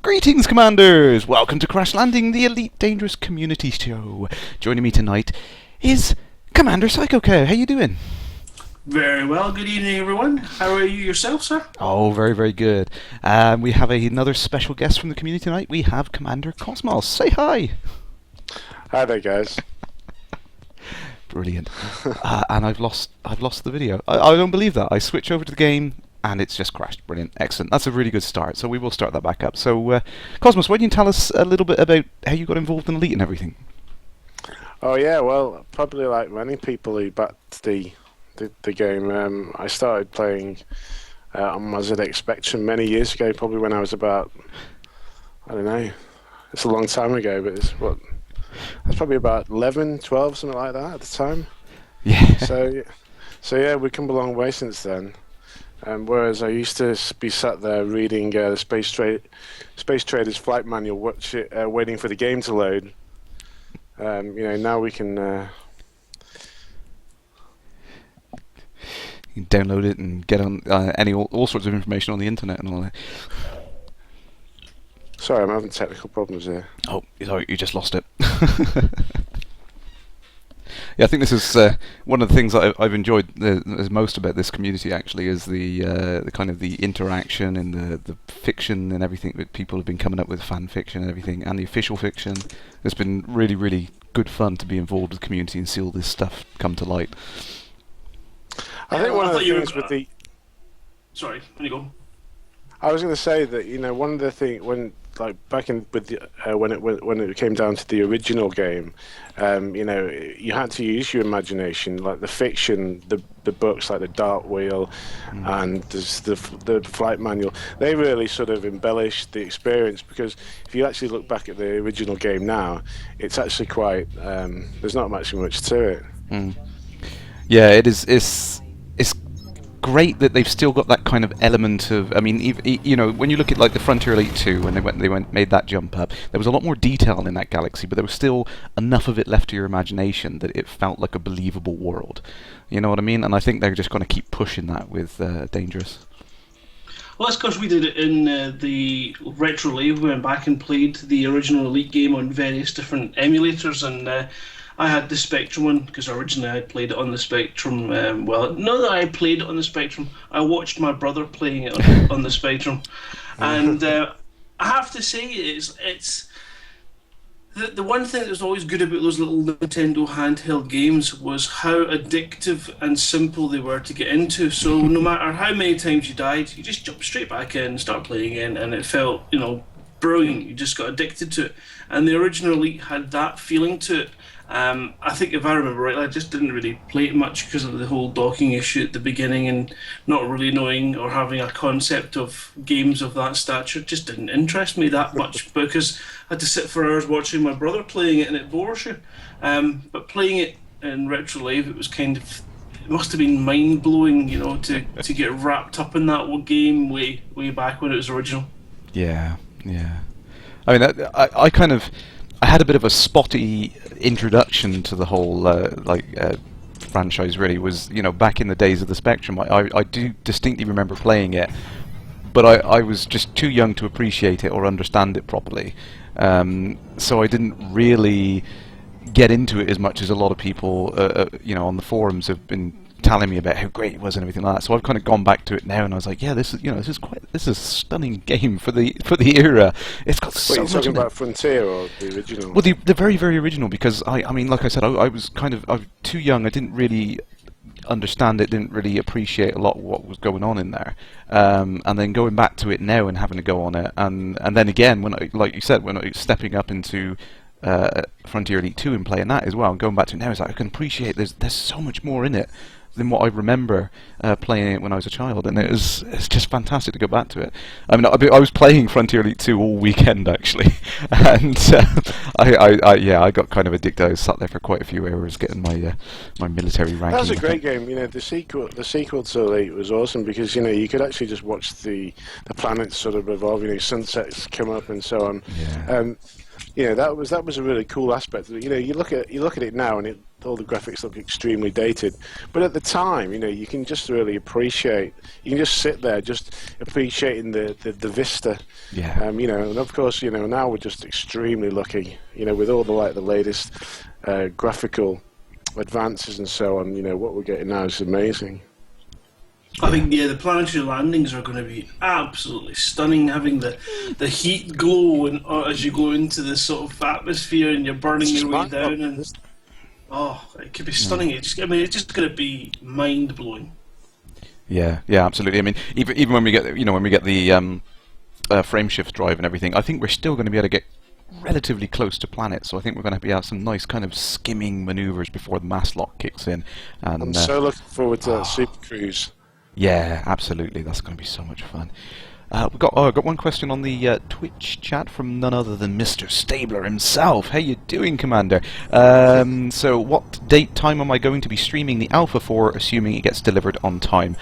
Greetings, Commanders! Welcome to Kerrash Landing, the Elite Dangerous Community Show. Joining me tonight is Commander Psykokow. How you doing? Very well. Good evening, everyone. How are you yourself, sir? Oh, very, very good. We have another special guest from the community tonight. We have Commander Cosmos. Say hi! Hi there, guys. Brilliant. And I've lost the video. I don't believe that. I switch over to the game and it's just crashed. Brilliant. Excellent. That's a really good start. So we will start that back up. So, Cosmos, why don't you tell us a little bit about how you got involved in Elite and everything? Oh yeah, well, probably like many people who backed the game, I started playing on my ZX Spectrum many years ago, probably when I was about, I don't know, it's a long time ago, but it's probably about 11, 12, something like that at the time. Yeah. So yeah, we've come a long way since then. Whereas I used to be sat there reading the Space Trader's flight manual, waiting for the game to load. Now we can. You can download it and get on all sorts of information on the internet and all that. Sorry, I'm having technical problems here. Oh, sorry, you just lost it. Yeah, I think this is one of the things that I've enjoyed most about this community. Actually, is the kind of the interaction and the fiction and everything that people have been coming up with, fan fiction and everything, and the official fiction. It's been really, really good fun to be involved with the community and see all this stuff come to light. I think one of the things with the. Sorry, there you go. I was going to say that one of the things back in with the, when it came down to the original game, you had to use your imagination, like the fiction, the books like the Dart Wheel, and the flight manual. They really sort of embellished the experience, because if you actually look back at the original game now, it's actually quite. There's not much to it. Mm. Yeah, it is. It's great that they've still got that kind of element of. I mean, when you look at like the Frontier Elite 2, when they made that jump up, there was a lot more detail in that galaxy, but there was still enough of it left to your imagination that it felt like a believable world. You know what I mean? And I think they're just going to keep pushing that with Dangerous. Well, that's because we did it in the Retro Live. We went back and played the original Elite game on various different emulators, and I had the Spectrum one, because originally I played it on the Spectrum. Well, not that I played it on the Spectrum, I watched my brother playing it on the Spectrum. And I have to say, it's the one thing that was always good about those little Nintendo handheld games was how addictive and simple they were to get into. So no matter how many times you died, you just jumped straight back in, start playing again, and it felt, brilliant. You just got addicted to it. And the original Elite had that feeling to it. I think if I remember right, I just didn't really play it much because of the whole docking issue at the beginning, and not really knowing or having a concept of games of that stature just didn't interest me that much, because I had to sit for hours watching my brother playing it and it bores you. But playing it in Retro Live, it was it must have been mind-blowing, to get wrapped up in that game way back when it was original. Yeah. I mean, I had a bit of a spotty introduction to the whole franchise. Really, was back in the days of the Spectrum. I do distinctly remember playing it, but I was just too young to appreciate it or understand it properly. So I didn't really get into it as much as a lot of people, on the forums have been telling me about how great it was and everything like that. So I've kind of gone back to it now, and I was like, yeah, this is a stunning game for the era. It's got so much. What are you talking about, Frontier or the original? Well, the very, very original, because I mean, like I said, I was too young. I didn't really understand it, didn't really appreciate a lot of what was going on in there. And then going back to it now and having to go on it, and then again, like you said, when I was stepping up into Frontier Elite 2 and playing that as well, and going back to it now, it's like I can appreciate there's so much more in it than what I remember playing it when I was a child, and it's just fantastic to go back to it. I mean, I was playing Frontier Elite 2 all weekend actually, and I got kind of addicted. I was sat there for quite a few hours getting my military ranking. That was a great game. The sequel to Elite was awesome, because you could actually just watch the planets sort of evolve. Sunsets come up and so on. Yeah. That was a really cool aspect. You look at it now, and all the graphics look extremely dated. But at the time, you can just really appreciate. You can just sit there, just appreciating the vista. Yeah. And of course, now we're just extremely lucky. With all the latest graphical advances and so on. What we're getting now is amazing. I think the planetary landings are going to be absolutely stunning. Having the heat glow and as you go into this sort of atmosphere and you're burning your way down, and it could be stunning. It's just going to be mind blowing. Yeah, absolutely. I mean, even when we get the frame shift drive and everything, I think we're still going to be able to get relatively close to planets. So I think we're going to have some nice kind of skimming maneuvers before the mass lock kicks in. And I'm so looking forward to that Super Cruise. Yeah, absolutely. That's going to be so much fun. We've got one question on the Twitch chat from none other than Mr. Stabler himself. How you doing, Commander? So what date time am I going to be streaming the alpha for, assuming it gets delivered on time?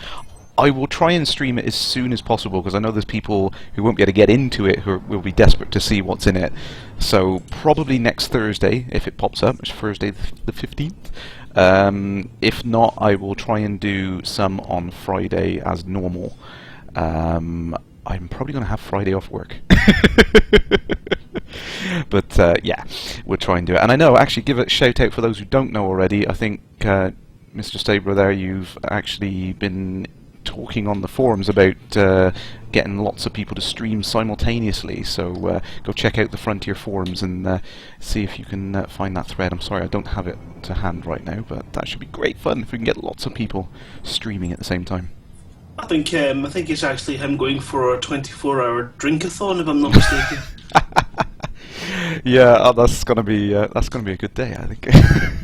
I will try and stream it as soon as possible, because I know there's people who won't be able to get into it who will be desperate to see what's in it. So probably next Thursday, if it pops up, which is Thursday the 15th. If not, I will try and do some on Friday as normal. I'm probably going to have Friday off work. But yeah, we'll try and do it. And I know, actually, give a shout out for those who don't know already. I think, Mr. Stabler there, you've actually been talking on the forums about getting lots of people to stream simultaneously, so go check out the Frontier forums and see if you can find that thread. I'm sorry I don't have it to hand right now, but that should be great fun if we can get lots of people streaming at the same time. I think it's actually him going for a 24-hour drink-a-thon, if I'm not mistaken. Yeah, that's gonna be a good day, I think.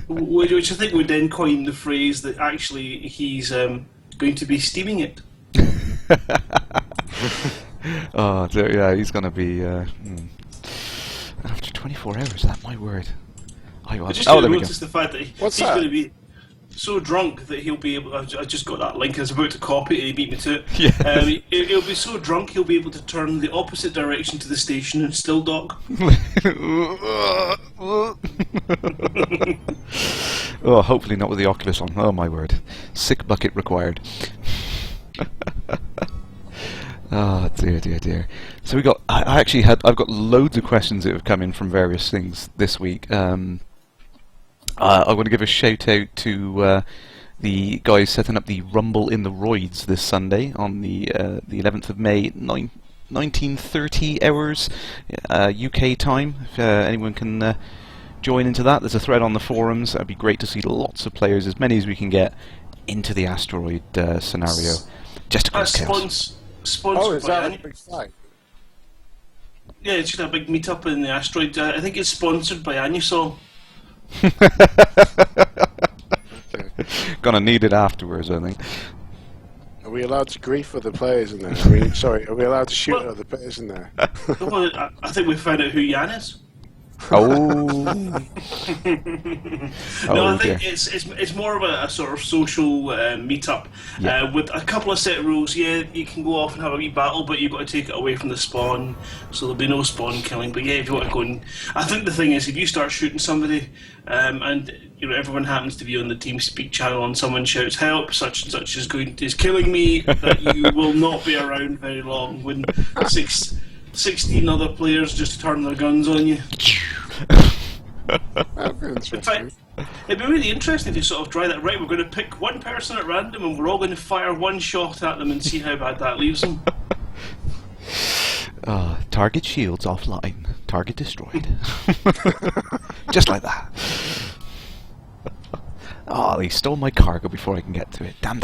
Which I think would then coin the phrase that actually he's going to be steaming it. Oh, yeah, he's going to be... After 24 hours, that my word. I just noticed the fact that he's going to be so drunk that he'll be able... I just got that link, I was about to copy it and he beat me to it. Yeah. He'll be so drunk he'll be able to turn the opposite direction to the station and still dock. Oh, hopefully not with the Oculus on. Oh my word. Sick bucket required. Oh dear. So I've got loads of questions that have come in from various things this week. I want to give a shout out to the guys setting up the Rumble in the Roids this Sunday on the 11th of May, 1930 hours UK time. If anyone can join into that, there's a thread on the forums. That'd be great to see lots of players, as many as we can get, into the asteroid scenario. Just to cause chaos. Sponsored is that a big fight? Yeah, it's just a big meetup in the asteroid. I think it's sponsored by Anusol. Gonna need it afterwards, I think. Are we allowed to grief other players in there? Are we allowed to shoot other players in there? Well, I think we found out who Jan is. Oh. No, I think it's more of a sort of social meetup with a couple of set rules. Yeah, you can go off and have a wee battle, but you've got to take it away from the spawn, so there'll be no spawn killing. But yeah, if you want to go and... I think the thing is, if you start shooting somebody, and everyone happens to be on the TeamSpeak channel, and someone shouts "help," such and such is killing me, that you will not be around very long when 16 other players just turn their guns on you. In fact, it'd be really interesting if you sort of try that. Right, we're going to pick one person at random and we're all going to fire one shot at them and see how bad that leaves them. Target shields offline. Target destroyed. Just like that. Oh, they stole my cargo before I can get to it. Damn.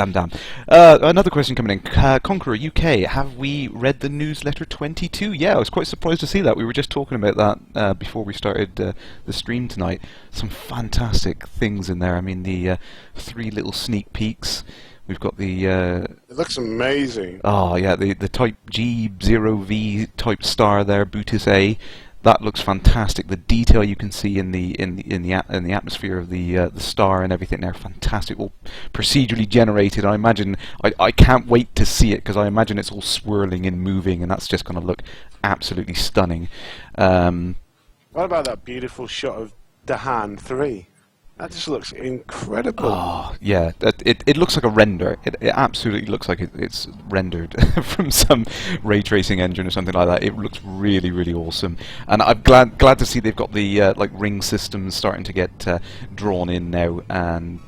Another question coming in. Conqueror UK, have we read the newsletter 22? Yeah, I was quite surprised to see that. We were just talking about that before we started the stream tonight. Some fantastic things in there. I mean, the 3 little sneak peeks. We've got the... it looks amazing. Oh, yeah, the Type G0V type star there, Bootis A. That looks fantastic. The detail you can see in the atmosphere of the star and everything there, fantastic. All procedurally generated. I imagine I can't wait to see it, because I imagine it's all swirling and moving, and that's just going to look absolutely stunning. What about that beautiful shot of Dahan 3? That just looks incredible. Oh, yeah. It looks like a render. It absolutely looks like it's rendered from some ray tracing engine or something like that. It looks really, really awesome. And I'm glad to see they've got the like ring systems starting to get drawn in now, and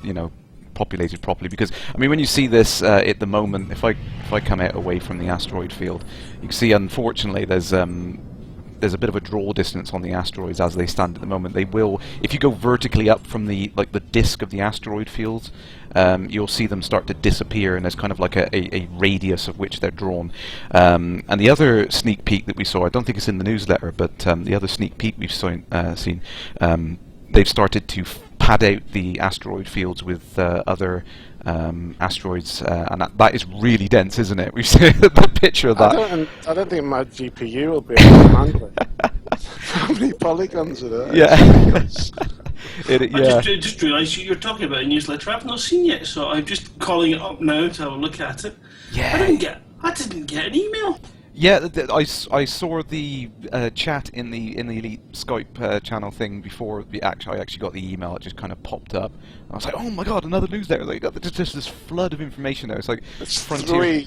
populated properly. Because I mean, when you see this at the moment, if I come out away from the asteroid field, you can see unfortunately there's a bit of a draw distance on the asteroids as they stand at the moment. They will, if you go vertically up from the disk of the asteroid fields, you'll see them start to disappear, and there's kind of like a radius of which they're drawn. And the other sneak peek that we saw, I don't think it's in the newsletter, but the other sneak peek we've seen, they've started to pad out the asteroid fields with other asteroids, and that is really dense, isn't it? We've seen the picture of that. I don't think my GPU will be able to handle it. How many polygons are there? Yeah. I just realised you're talking about a newsletter I've not seen yet, so I'm just calling it up now to have a look at it. Yeah. I didn't get an email. Yeah, I saw the chat in the Elite Skype channel thing before I actually got the email. It just kind of popped up. I was like, oh my god, another newsletter! Like, there's just this flood of information there. It's like Frontier.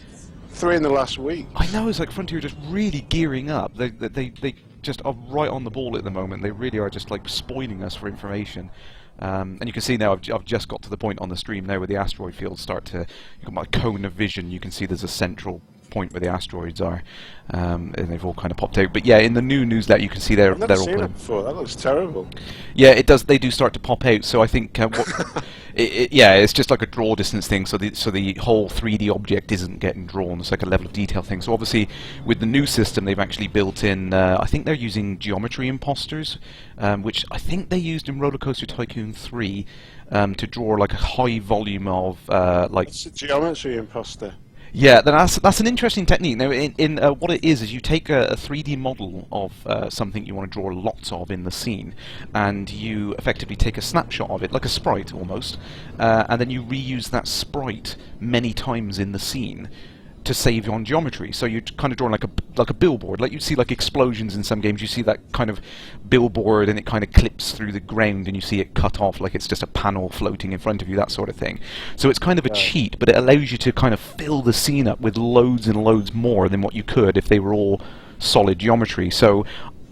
Three in the last week. I know, it's like Frontier just really gearing up. They just are right on the ball at the moment. They really are just like spoiling us for information. And you can see now I've just got to the point on the stream now where the asteroid fields start to, you've got my cone of vision. You can see there's a central point where the asteroids are, and they've all kind of popped out. But yeah, in the new news that you can see they're I've never all seen it before. That looks terrible. Yeah, it does. They do start to pop out. So I think it's just like a draw distance thing. So the whole 3D object isn't getting drawn. It's like a level of detail thing. So obviously with the new system, they've actually built in. I think they're using geometry imposters, which I think they used in Roller Coaster Tycoon 3 to draw like a high volume of like. It's a geometry imposter. Yeah, then that's an interesting technique. Now, in what it is you take a 3D model of something you want to draw lots of in the scene, and you effectively take a snapshot of it, like a sprite almost, and then you reuse that sprite many times in the scene to save on geometry. So you're kind of drawing like a billboard, like you see like explosions in some games. You see that kind of billboard, and it kind of clips through the ground, and you see it cut off like it's just a panel floating in front of you, that sort of thing. So it's kind of a cheat, but it allows you to kind of fill the scene up with loads and loads more than what you could if they were all solid geometry. So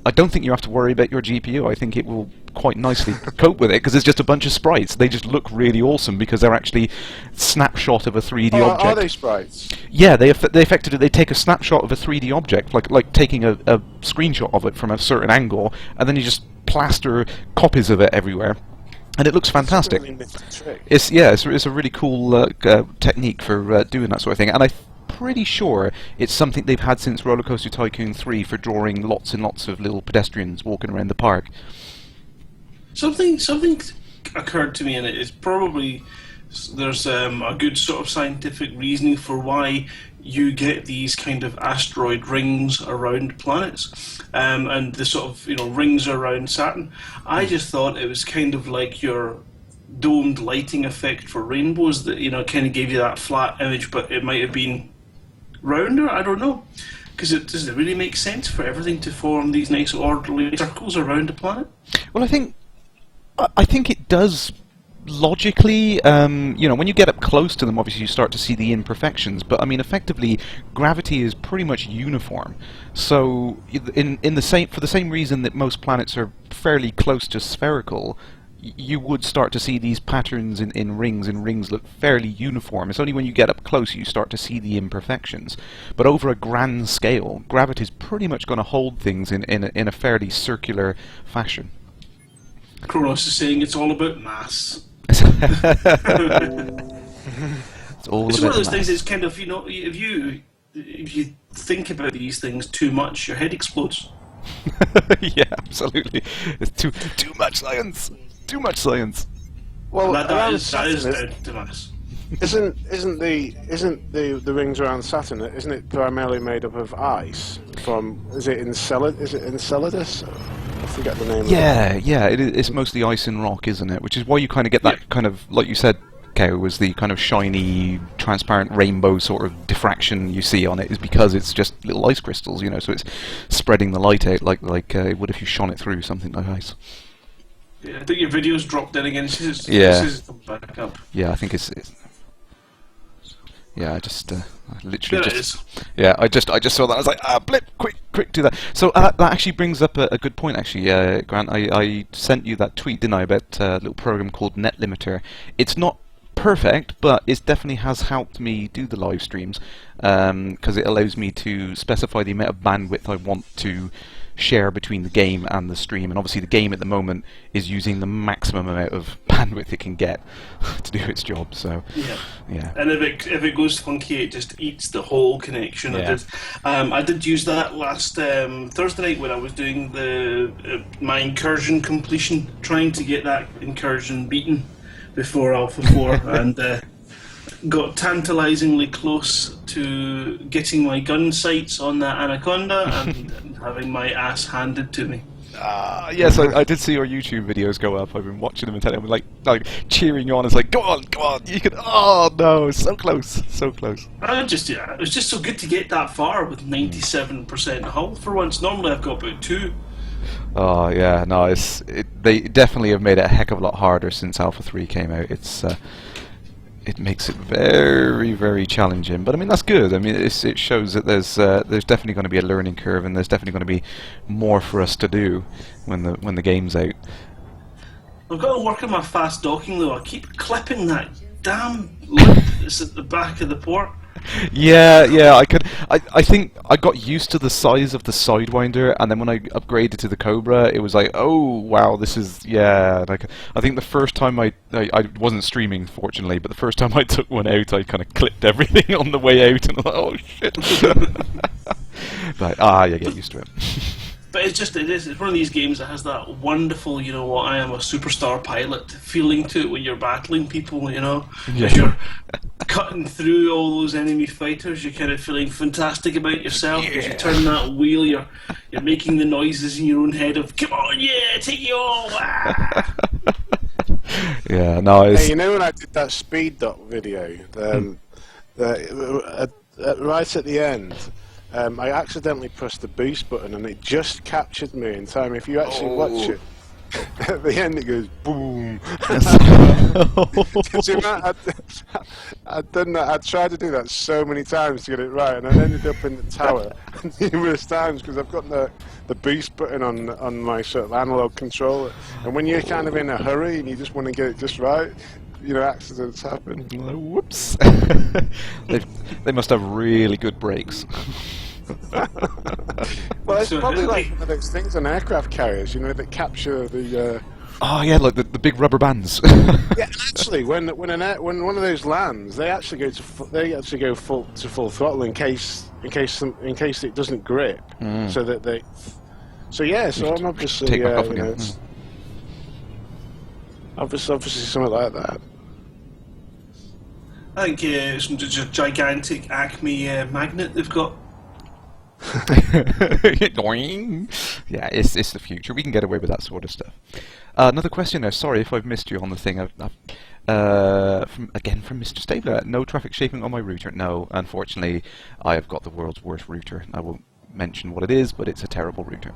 I don't think you have to worry about your GPU. I think it will quite nicely cope with it, because it's just a bunch of sprites. They just look really awesome because they're actually snapshot of a 3D object. Are they sprites? Yeah, they effectively take a snapshot of a 3D object, like taking a screenshot of it from a certain angle, and then you just plaster copies of it everywhere, and it looks fantastic. It's a really cool technique for doing that sort of thing, and I'm pretty sure it's something they've had since Roller Coaster Tycoon 3 for drawing lots and lots of little pedestrians walking around the park. Something occurred to me, and it is probably there's a good sort of scientific reasoning for why you get these kind of asteroid rings around planets, and the sort of rings around Saturn. I just thought it was kind of like your domed lighting effect for rainbows that kind of gave you that flat image, but it might have been rounder. I don't know, because does it really make sense for everything to form these nice orderly circles around the planet? Well, I think it does logically. When you get up close to them, obviously you start to see the imperfections. But I mean, effectively, gravity is pretty much uniform. So, for the same reason that most planets are fairly close to spherical, you would start to see these patterns in rings, and rings look fairly uniform. It's only when you get up close you start to see the imperfections. But over a grand scale, gravity is pretty much going to hold things in a fairly circular fashion. Kronos is saying it's all about mass. It's one of those things that's kind of, if you think about these things too much, your head explodes. Yeah, absolutely. It's too much science. Too much science. Well, that is down to mass. Isn't the rings around Saturn? Isn't it primarily made up of ice? Is it Enceladus? I forget the name. Yeah. It's mostly ice and rock, isn't it? Which is why you kind of get that kind of, like you said, Cow, was the kind of shiny, transparent rainbow sort of diffraction you see on it, is because it's just little ice crystals, so it's spreading the light out like it would if you shone it through something like ice. Yeah, I think your video's dropped in again. This Yeah. is the backup. Yeah, I think it's yeah, I just I literally There it just is. yeah, I just saw that. I was like, blip, quick, do that. So that actually brings up a good point, actually, Grant. I sent you that tweet, didn't I, about a little program called Net Limiter. It's not perfect, but it definitely has helped me do the live streams because it allows me to specify the amount of bandwidth I want to share between the game and the stream, and obviously the game at the moment is using the maximum amount of bandwidth it can get to do its job. So yeah. And if it goes funky, it just eats the whole connection. Yeah. I did use that last Thursday night when I was doing my incursion completion, trying to get that incursion beaten before Alpha 4, and got tantalisingly close to getting my gun sights on that Anaconda and having my ass handed to me. Yes, I did see your YouTube videos go up. I've been watching them and telling them, like cheering you on. It's like, go on, you can. Oh no, so close, so close. It was just so good to get that far with 97% hull for once. Normally I've got about 2. Oh yeah, no, they definitely have made it a heck of a lot harder since Alpha 3 came out. It makes it very, very challenging, but I mean that's good. I mean it shows that there's definitely going to be a learning curve, and there's definitely going to be more for us to do when the game's out. I've got to work on my fast docking though. I keep clipping that damn lip that's at the back of the port. Yeah, I think I got used to the size of the Sidewinder, and then when I upgraded to the Cobra, it was like, oh wow, this is Like I think the first time I wasn't streaming, fortunately, but the first time I took one out, I kind of clipped everything on the way out, and I was like, oh shit. Like you get used to it. But it's one of these games that has that wonderful, I am a superstar pilot feeling to it when you're battling people, as you're cutting through all those enemy fighters, you're kind of feeling fantastic about yourself. As you turn that wheel, you're making the noises in your own head of, come on, yeah, take you all. Yeah, no, it's... Hey, when I did that speed dot video, right at the end, I accidentally pressed the boost button and it just captured me in time. If you actually watch it, at the end it goes boom. I'd done that. I'd tried to do that so many times to get it right, and I ended up in the tower numerous times because I've got the boost button on my sort of analog controller. And when you're kind of in a hurry and you just want to get it just right, accidents happen. Whoops. They must have really good brakes. Well, it's probably like one of those things on aircraft carriers, that capture the. Oh yeah, like the big rubber bands. Yeah, actually, when one of those lands, they actually go full throttle in case it doesn't grip, so that they. So yeah, so I'm obviously take back off again. It's obviously something like that. I think it's just a gigantic Acme magnet they've got. Yeah, it's the future. We can get away with that sort of stuff. Another question there. Sorry if I've missed you on the thing. From Mr. Stabler. No traffic shaping on my router. No, unfortunately, I have got the world's worst router. I won't mention what it is, but it's a terrible router.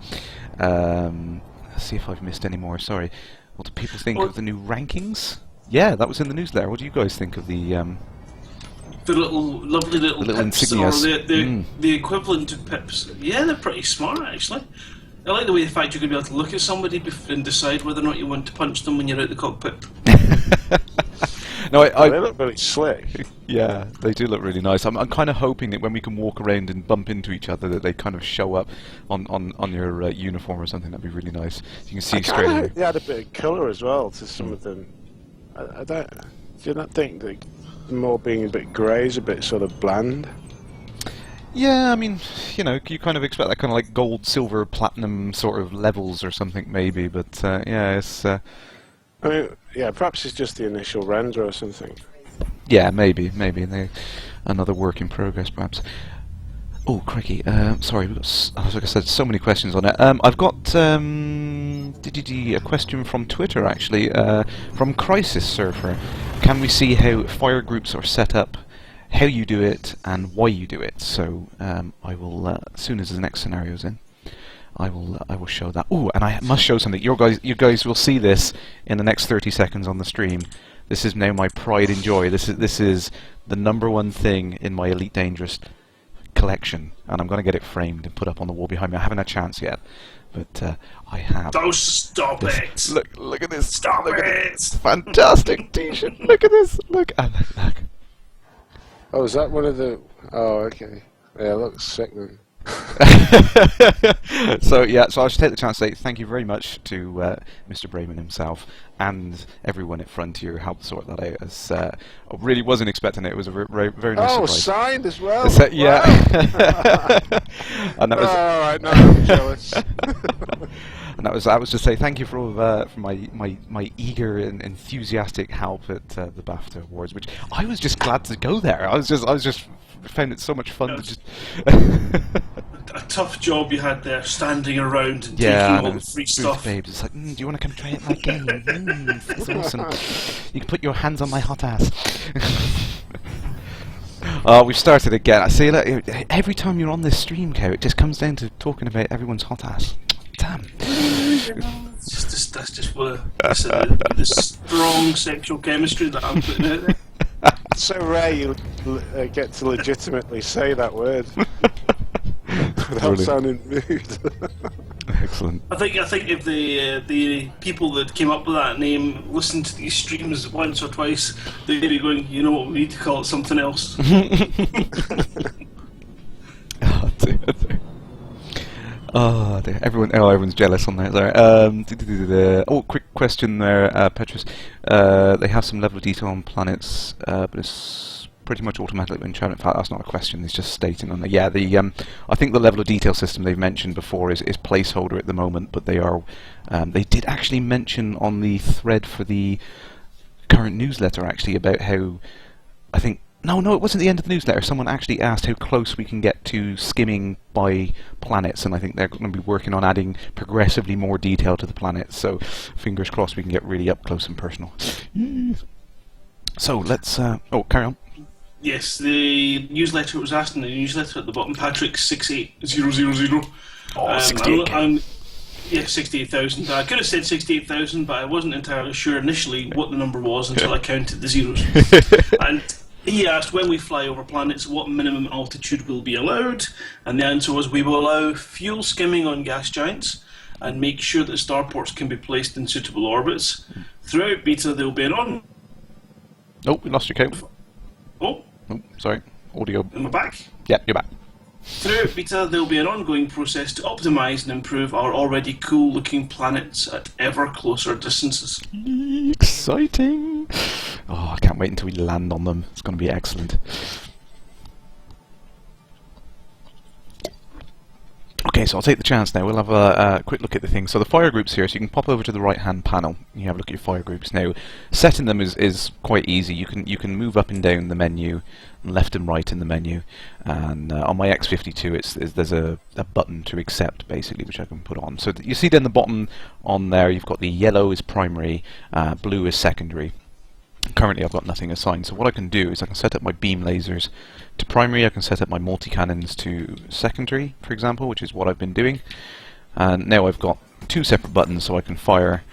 Let's see if I've missed any more. Sorry. What do people think of the new rankings? Yeah, that was in the newsletter. What do you guys think of the lovely little pips, insignias? or the equivalent of pips? Yeah, they're pretty smart actually. I like the fact you're going to be able to look at somebody and decide whether or not you want to punch them when you're out the cockpit. No, they look really slick. Yeah, they do look really nice. I'm kind of hoping that when we can walk around and bump into each other, that they kind of show up on your uniform or something. That'd be really nice. You can see straight away. They had a bit of colour as well to some of them. I don't. Do you not think that more being a bit grey is a bit sort of bland? Yeah, I mean, you kind of expect that kind of like gold, silver, platinum sort of levels or something maybe, but yeah, it's... I mean, yeah, perhaps it's just the initial render or something. Yeah, maybe. Another work in progress, perhaps. Oh, crikey. Sorry, we've got, like I said, so many questions on it. I've got a question from Twitter, actually, from Crisis Surfer. Can we see how fire groups are set up, how you do it, and why you do it? So I will, as soon as the next scenario's in, I will show that. Ooh, and I must show something. You guys will see this in the next 30 seconds on the stream. This is now my pride and joy. This is the #1 thing in my Elite Dangerous collection, and I'm going to get it framed and put up on the wall behind me. I haven't had a chance yet, but I have. Don't stop it! Look at this! Stop look it! At this fantastic T-shirt! Look at this! Look! Oh, is that one of the? Oh, okay. Yeah, it looks sick then. So yeah, so I should take the chance to say thank you very much to Mr. Brayman himself and everyone at Frontier who helped sort that out. As I really wasn't expecting it. It was a very nice surprise. Signed as well. Yeah. Wow. And that was. All right, now I'm jealous. And that was to say thank you for all of, for my eager and enthusiastic help at the BAFTA Awards, which I was just glad to go there. I was just found it so much fun to just. A tough job you had there, standing around and Yeah, taking all the free stuff. Babes. It's like, do you want to come try it like game? That's awesome. You can put your hands on my hot ass. Oh, we've started again. I see. Look, every time you're on this stream, Cow, it just comes down to talking about everyone's hot ass. Damn. That's just what the strong sexual chemistry that I'm putting out there. It's so rare you get to legitimately say that word without sounding rude. Excellent. I think if the people that came up with that name listened to these streams once or twice, they'd be going, you know what, we need to call it something else. Oh dear. Oh dear. Everyone's jealous on that. Sorry. Oh, quick question there, Petrus. They have some level of detail on planets, but it's pretty much automatically been shown. In fact, that's not a question. It's just stating on there. Yeah, I think the level of detail system they've mentioned before is placeholder at the moment, but they are. They did actually mention on the thread for the current newsletter actually about how I think. No, it wasn't the end of the newsletter. Someone actually asked how close we can get to skimming by planets, and I think they're going to be working on adding progressively more detail to the planets, so fingers crossed we can get really up close and personal. So let's... carry on. Yes, the newsletter was asked in the newsletter at the bottom, Patrick 68000. Oh, 68K. Yeah, 68,000. I could have said 68,000, but I wasn't entirely sure initially what the number was until I counted the zeros. And he asked, when we fly over planets, what minimum altitude will be allowed? And the answer was, we will allow fuel skimming on gas giants and make sure that starports can be placed in suitable orbits. Throughout beta, there will be an on... Oh, we lost your count. Oh, sorry. Audio. am I back? Yeah, you're back. Throughout beta, there will be an ongoing process to optimise and improve our already cool-looking planets at ever closer distances. Exciting! Oh, I can't wait until we land on them. It's going to be excellent. Okay, so I'll take the chance now. We'll have a quick look at the thing. So the fire groups here, so you can pop over to the right-hand panel. You have a look at your fire groups now. Setting them is quite easy. You can move up and down the menu, left and right in the menu. And on my X52, there's a button to accept basically, which I can put on. So you see down the bottom on there, you've got the yellow is primary, blue is secondary. Currently I've got nothing assigned, so what I can do is I can set up my beam lasers to primary, I can set up my multi-cannons to secondary, for example, which is what I've been doing. And now I've got two separate buttons so I can fire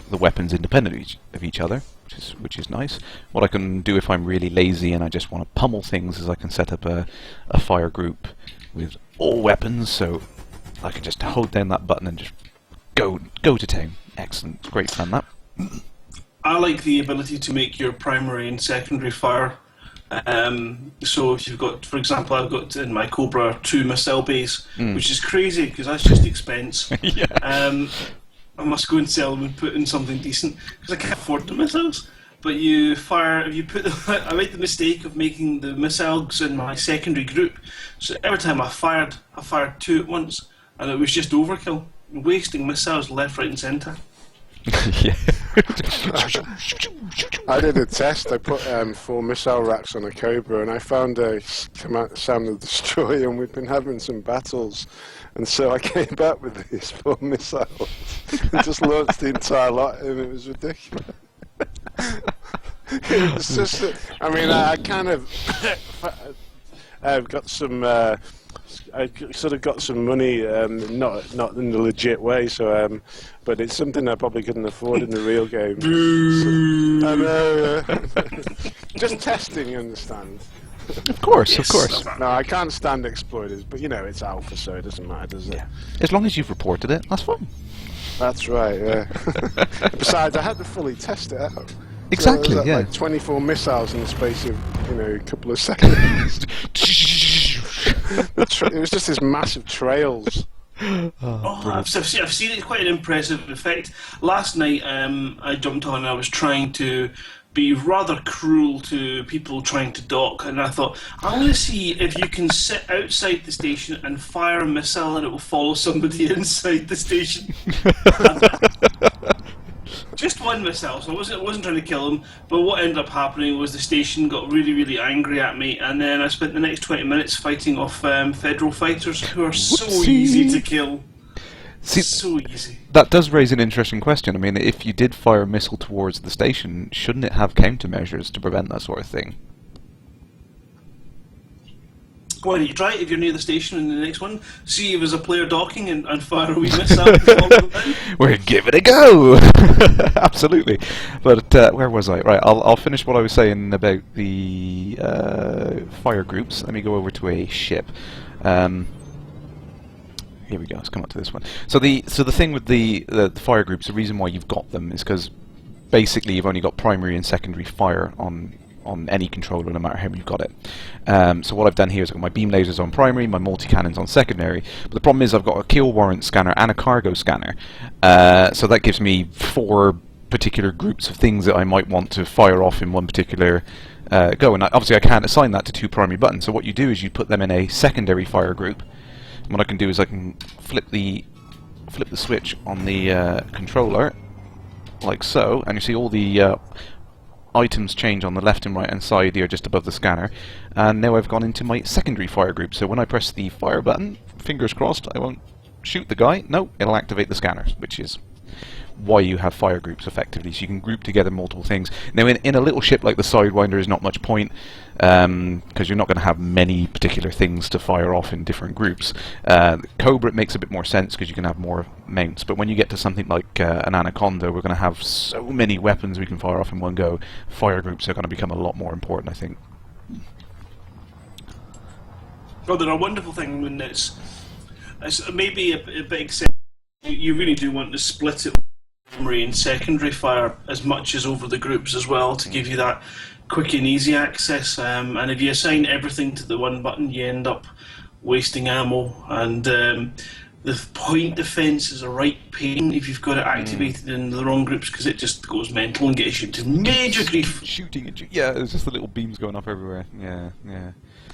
the weapons independent of each other, which is nice. What I can do if I'm really lazy and I just want to pummel things is I can set up a fire group with all weapons, so I can just hold down that button and just go to town. Excellent, great fun that. I like the ability to make your primary and secondary fire. So if you've got, for example, I've got in my Cobra 2 missile base, which is crazy because that's just expense. Yeah. I must go and sell them and put in something decent because I can't afford the missiles. But you fire, if you put them, I made the mistake of making the missiles in my secondary group. So every time I fired two at once, and it was just overkill, wasting missiles left, right, and centre. Yeah. I did a test. I put 4 missile racks on a Cobra, and I found a Sam the Destroyer, and we've been having some battles. And so I came back with these 4 missiles and just launched the entire lot, and it was ridiculous. It was just, I mean, I kind of, I've got some. I sort of got some money, not in the legit way. So, but it's something I probably couldn't afford in the real game. So, I know. Just testing, you understand? Of course, of course. No, I can't stand exploiters, but you know it's alpha, so it doesn't matter, does it? Yeah. As long as you've reported it, that's fine. That's right. Yeah. Besides, I had to fully test it out. Exactly. So yeah. Like 24 missiles in the space of a couple of seconds. It was just this massive trails. I've seen it. It's quite an impressive effect. Last night, I jumped on and I was trying to be rather cruel to people trying to dock, and I thought, I'm going to see if you can sit outside the station and fire a missile and it will follow somebody inside the station. Just one missile, so I wasn't trying to kill him, but what ended up happening was the station got really, really angry at me, and then I spent the next 20 minutes fighting off federal fighters who are so easy to kill. See, so easy. That does raise an interesting question. I mean, if you did fire a missile towards the station, shouldn't it have countermeasures to prevent that sort of thing? Why don't you try it if you're near the station in the next one? See if there's a player docking and fire a wee missile. We'll give it a go! Absolutely. But where was I? Right, I'll finish what I was saying about the fire groups. Let me go over to a ship. Here we go. Let's come up to this one. So the thing with the fire groups, the reason why you've got them is because basically you've only got primary and secondary fire on any controller, no matter how you've got it. So what I've done here is I've got my beam lasers on primary, my multi-cannons on secondary, but the problem is I've got a kill warrant scanner and a cargo scanner. So that gives me 4 particular groups of things that I might want to fire off in one particular go, and obviously I can't assign that to 2 primary buttons, so what you do is you put them in a secondary fire group. And what I can do is I can flip the switch on the controller, like so, and you see all the items change on the left and right hand side here just above the scanner, and now I've gone into my secondary fire group. So when I press the fire button, fingers crossed I won't shoot the guy. No, it'll activate the scanners, which is why you have fire groups effectively, so you can group together multiple things. Now in a little ship like the Sidewinder there's not much point, because you're not going to have many particular things to fire off in different groups. Cobra, it makes a bit more sense because you can have more mounts, but when you get to something like an Anaconda, we're going to have so many weapons we can fire off in one go. Fire groups are going to become a lot more important, I think. Well, they're a wonderful thing when it's maybe a big sense. You really do want to split it primary and secondary fire as much as over the groups as well, to give you that quick and easy access, and if you assign everything to the one button you end up wasting ammo, and the point defense is a right pain if you've got it activated in the wrong groups, because it just goes mental and gets you into major grief. Shooting at you. Yeah, there's just the little beams going up everywhere. Yeah.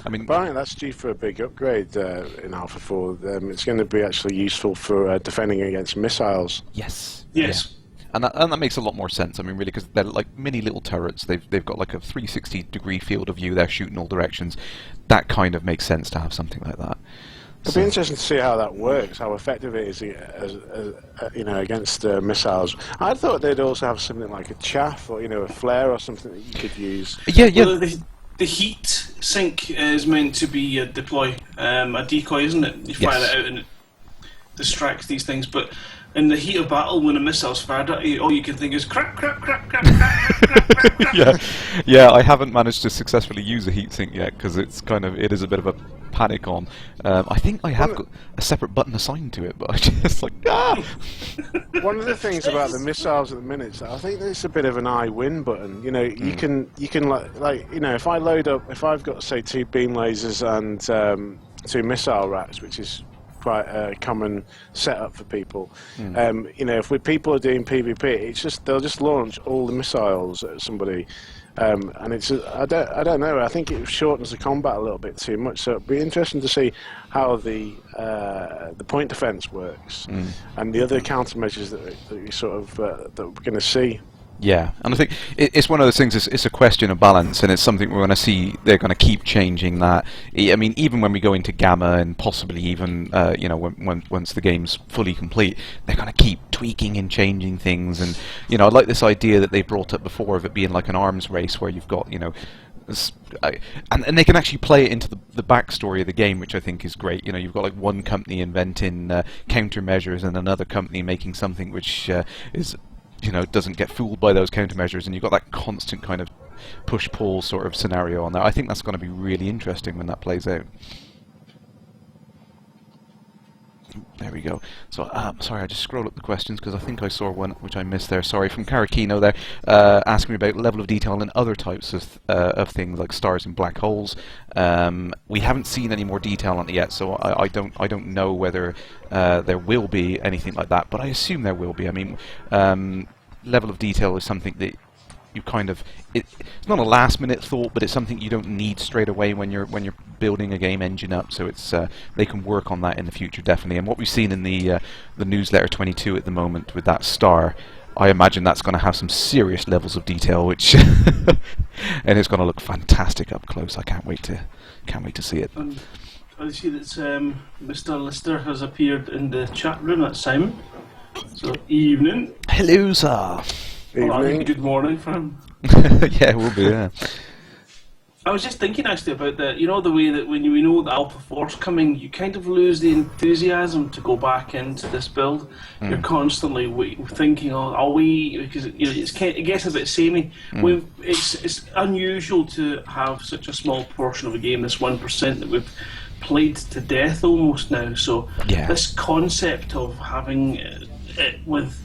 I mean, Apparently that's due for a big upgrade in Alpha 4. It's going to be actually useful for defending against missiles. Yes. Yes. Yeah. And that makes a lot more sense. I mean, really, because they're like mini little turrets. They've got like a 360-degree field of view. They're shooting all directions. That kind of makes sense to have something like that. It'll be interesting to see how that works, how effective it is, against missiles. I thought they'd also have something like a chaff or a flare or something that you could use. Yeah. Well, the heat sink is meant to be a decoy, isn't it? You fire it out and it distracts these things, but in the heat of battle, when a missile's fired at you, all you can think is crack, crack, crack, crack, crack, crack, crack, crack. Yeah. I haven't managed to successfully use a heatsink yet because it is a bit of a panic on. I think I have got a separate button assigned to it, but I just like One of the things about the missiles at the minute is that I think it's a bit of an I win button. You can if I load up, if I've got say 2 beam lasers and 2 missile racks, which is quite a common setup for people. If people are doing PvP, they'll just launch all the missiles at somebody, and it's I don't know. I think it shortens the combat a little bit too much. So it'd be interesting to see how the point defense works and the other countermeasures that we sort of that we're going to see. Yeah, and I think it's one of those things. It's a question of balance, and it's something we're going to see. They're going to keep changing that. I mean, even when we go into Gamma, and possibly even once the game's fully complete, they're going to keep tweaking and changing things. And I like this idea that they brought up before of it being like an arms race, where you've got And they can actually play it into the backstory of the game, which I think is great. You know, you've got like one company inventing countermeasures and another company making something which is, you know, doesn't get fooled by those countermeasures, and you've got that constant kind of push-pull sort of scenario on there. I think that's going to be really interesting when that plays out. There we go. So, sorry, I just scrolled up the questions because I think I saw one which I missed there. Sorry, from Karakino there, asking me about level of detail and other types of things like stars and black holes. We haven't seen any more detail on it yet, so I don't know whether there will be anything like that, but I assume there will be. I mean, level of detail is something that you kind of, it's not a last-minute thought, but it's something you don't need straight away when you're building a game engine up. So it's they can work on that in the future, definitely. And what we've seen in the newsletter 22 at the moment with that star, I imagine that's going to have some serious levels of detail, which and it's going to look fantastic up close. I can't wait to see it. I see that Mr. Lister has appeared in the chat room. That's Simon. So evening. Hello, sir. Well, I think good morning for him. Yeah, it will be, yeah. I was just thinking actually about the way that when you know the Alpha 4's coming, you kind of lose the enthusiasm to go back into this build. You're constantly thinking, are we, because it gets a bit samey. It's unusual to have such a small portion of a game, this 1%, that we've played to death almost now. So this concept of having it with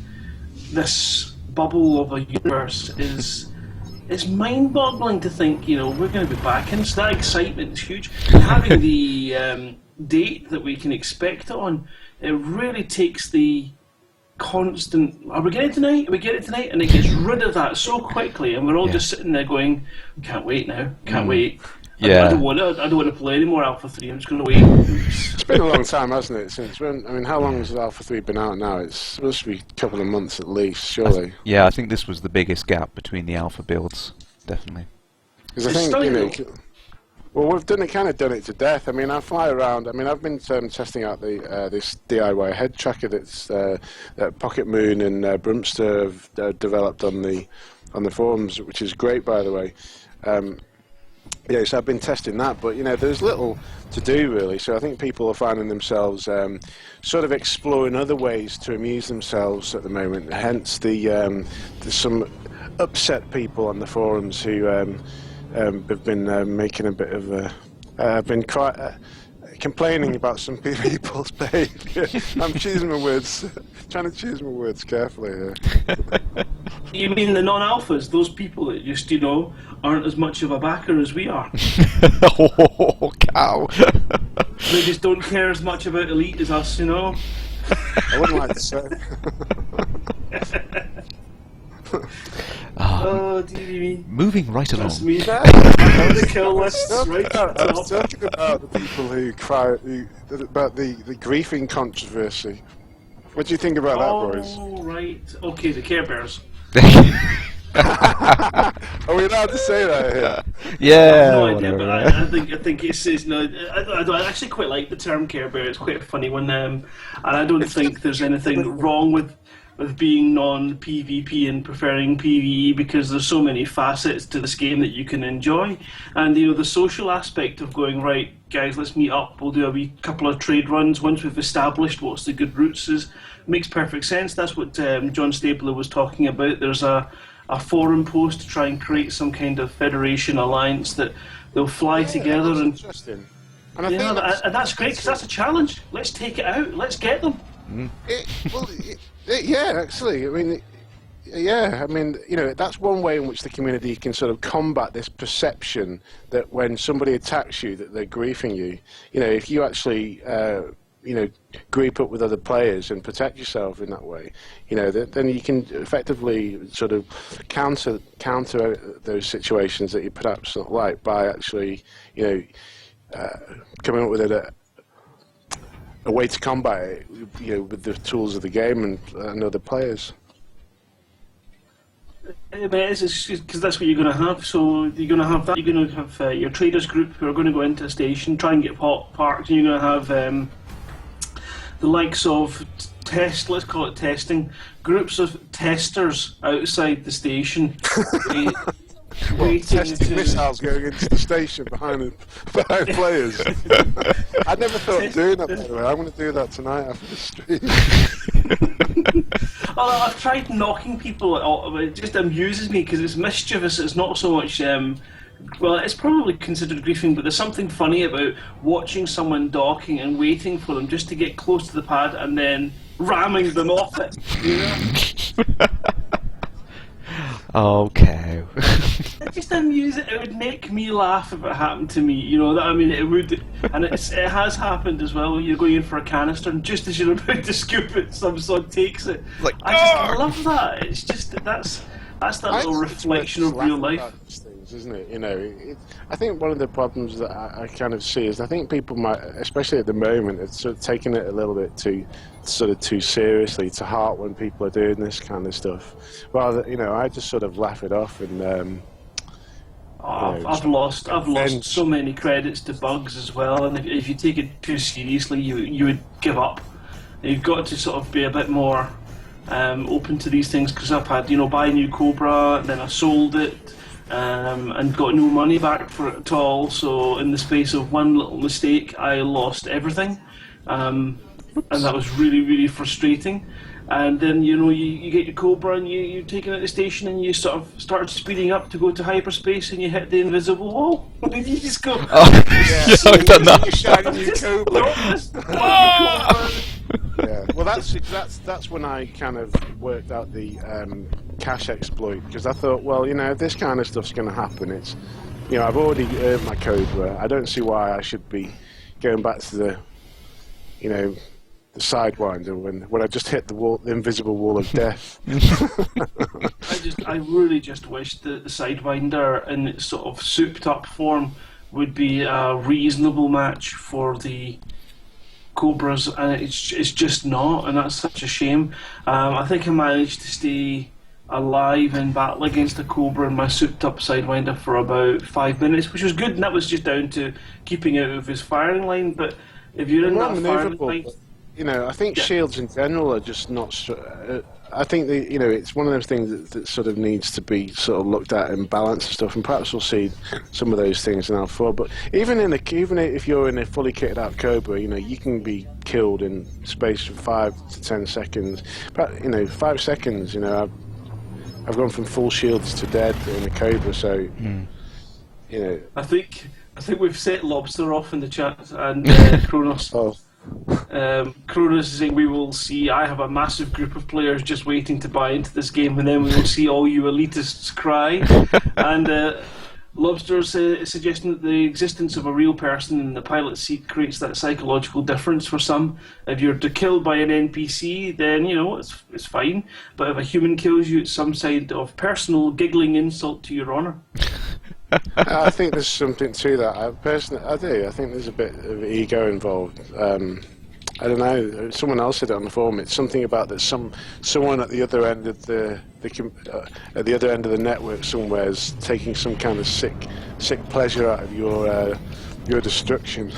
this bubble of a universe is mind-boggling to think, we're going to be back in. So that excitement is huge. And having the date that we can expect it on, it really takes the constant, are we getting it tonight? Are we getting it tonight? And it gets rid of that so quickly, and we're all just sitting there going, can't wait now, can't wait. Yeah. I don't want to play any more Alpha 3. I'm just going to wait. It's been a long time, hasn't it? Since when? I mean, how long has Alpha 3 been out now? It's supposed to be a couple of months at least, surely. I think this was the biggest gap between the Alpha builds, definitely. Because I think well, we've done it to death. I mean, I fly around. I mean, I've been testing out this DIY head tracker that Pocket Moon and Brumster have developed on the forums, which is great, by the way. Yeah, so I've been testing that, but there's little to do really. So I think people are finding themselves sort of exploring other ways to amuse themselves at the moment. Hence, there's some upset people on the forums who have been making a bit of complaining about some people's behaviour. I'm choosing my words, trying to choose my words carefully here. You mean the non-alphas, those people that just, aren't as much of a backer as we are? Oh, cow. They just don't care as much about Elite as us, I wouldn't like to say. Oh, dearie me. Moving right along. That's me. The kill lists right up I was top. talking about the people who cry about the griefing controversy. What do you think about that, boys? Oh, right. Okay, the Care Bears. Are we allowed to say that here? Yeah. No idea, but I think it's no. I actually quite like the term Care Bear. It's quite a funny one, and I don't think there's anything wrong with being non-PvP and preferring PvE, because there's so many facets to this game that you can enjoy, and the social aspect of going, right guys, let's meet up, we'll do a wee couple of trade runs once we've established what's the good routes makes perfect sense. That's what John Stapler was talking about. There's a forum post to try and create some kind of federation alliance that they'll fly together, and interesting. And I think that's great, because that's a challenge. Let's take it out, let's get them. Yeah, actually, I mean, that's one way in which the community can sort of combat this perception that when somebody attacks you, that they're griefing you. If you actually, group up with other players and protect yourself in that way, then you can effectively sort of counter those situations that you perhaps not like by actually, coming up with a way to combat it, with the tools of the game and other players. It's because that's what you're going to have. So you're going to have that. You're going to have your traders group who are going to go into a station, try and get parked, and you're going to have the likes of let's call it testing, groups of testers outside the station. waiting testing to... missiles going into the station behind players. I never thought of doing that, by the way. I'm going to do that tonight after the stream. Well, I've tried knocking people. It just amuses me because it's mischievous. It's not so much. Well, it's probably considered griefing, but there's something funny about watching someone docking and waiting for them just to get close to the pad and then ramming them off it. You know? Okay. It just amuses. It would make me laugh if it happened to me. You know that I mean, it would, and it has happened as well. You're going in for a canister, and just as you're about to scoop it, some sod takes it. Like, I just love that. It's just that's that little reflection of real life. Things, isn't it? You know, I think one of the problems that I kind of see is I think people might, especially at the moment, it's sort of taking it a little bit too seriously to heart when people are doing this kind of stuff. Well, you know, I just sort of laugh it off and. I've lost so many credits to bugs as well, and if you take it too seriously, you would give up. You've got to sort of be a bit more open to these things, because I've had, buy a new Cobra, then I sold it, and got no money back for it at all. So in the space of one little mistake, I lost everything, and that was really, really frustrating. And then you get your Cobra and you take it at the station and you sort of start speeding up to go to hyperspace and you hit the invisible wall. You just go. Oh, yeah, I've done that. You shiny new Cobra. Yeah, well, that's when I kind of worked out the cache exploit, because I thought, well, if this kind of stuff's going to happen, it's, I've already earned my Cobra. I don't see why I should be going back to the, the Sidewinder when I just hit the invisible wall of death. I really just wish that the Sidewinder in its sort of souped up form would be a reasonable match for the Cobras, and it's just not, and that's such a shame. I think I managed to stay alive in battle against a Cobra in my souped up Sidewinder for about 5 minutes, which was good, and that was just down to keeping out of his firing line. But if you're in that firing line, I think shields in general are just not. I think it's one of those things that sort of needs to be sort of looked at and balanced and stuff. And perhaps we'll see some of those things in Alpha 4. But even if you're in a fully kitted out Cobra, you can be killed in space of 5 to 10 seconds. But 5 seconds. I've gone from full shields to dead in a Cobra. So I think we've set Lobster off in the chat and Kronos. Oh. Kronos is saying we will see. I have a massive group of players just waiting to buy into this game, and then we will see all you elitists cry. And Lobster's suggesting that the existence of a real person in the pilot seat creates that psychological difference for some. If you're killed by an NPC, then it's fine. But if a human kills you, it's some side of personal giggling insult to your honour. I think there's something to that. I do. I think there's a bit of ego involved. I don't know. Someone else said it on the forum. It's something about that someone at the other end of at the other end of the network somewhere is taking some kind of sick pleasure out of your destruction.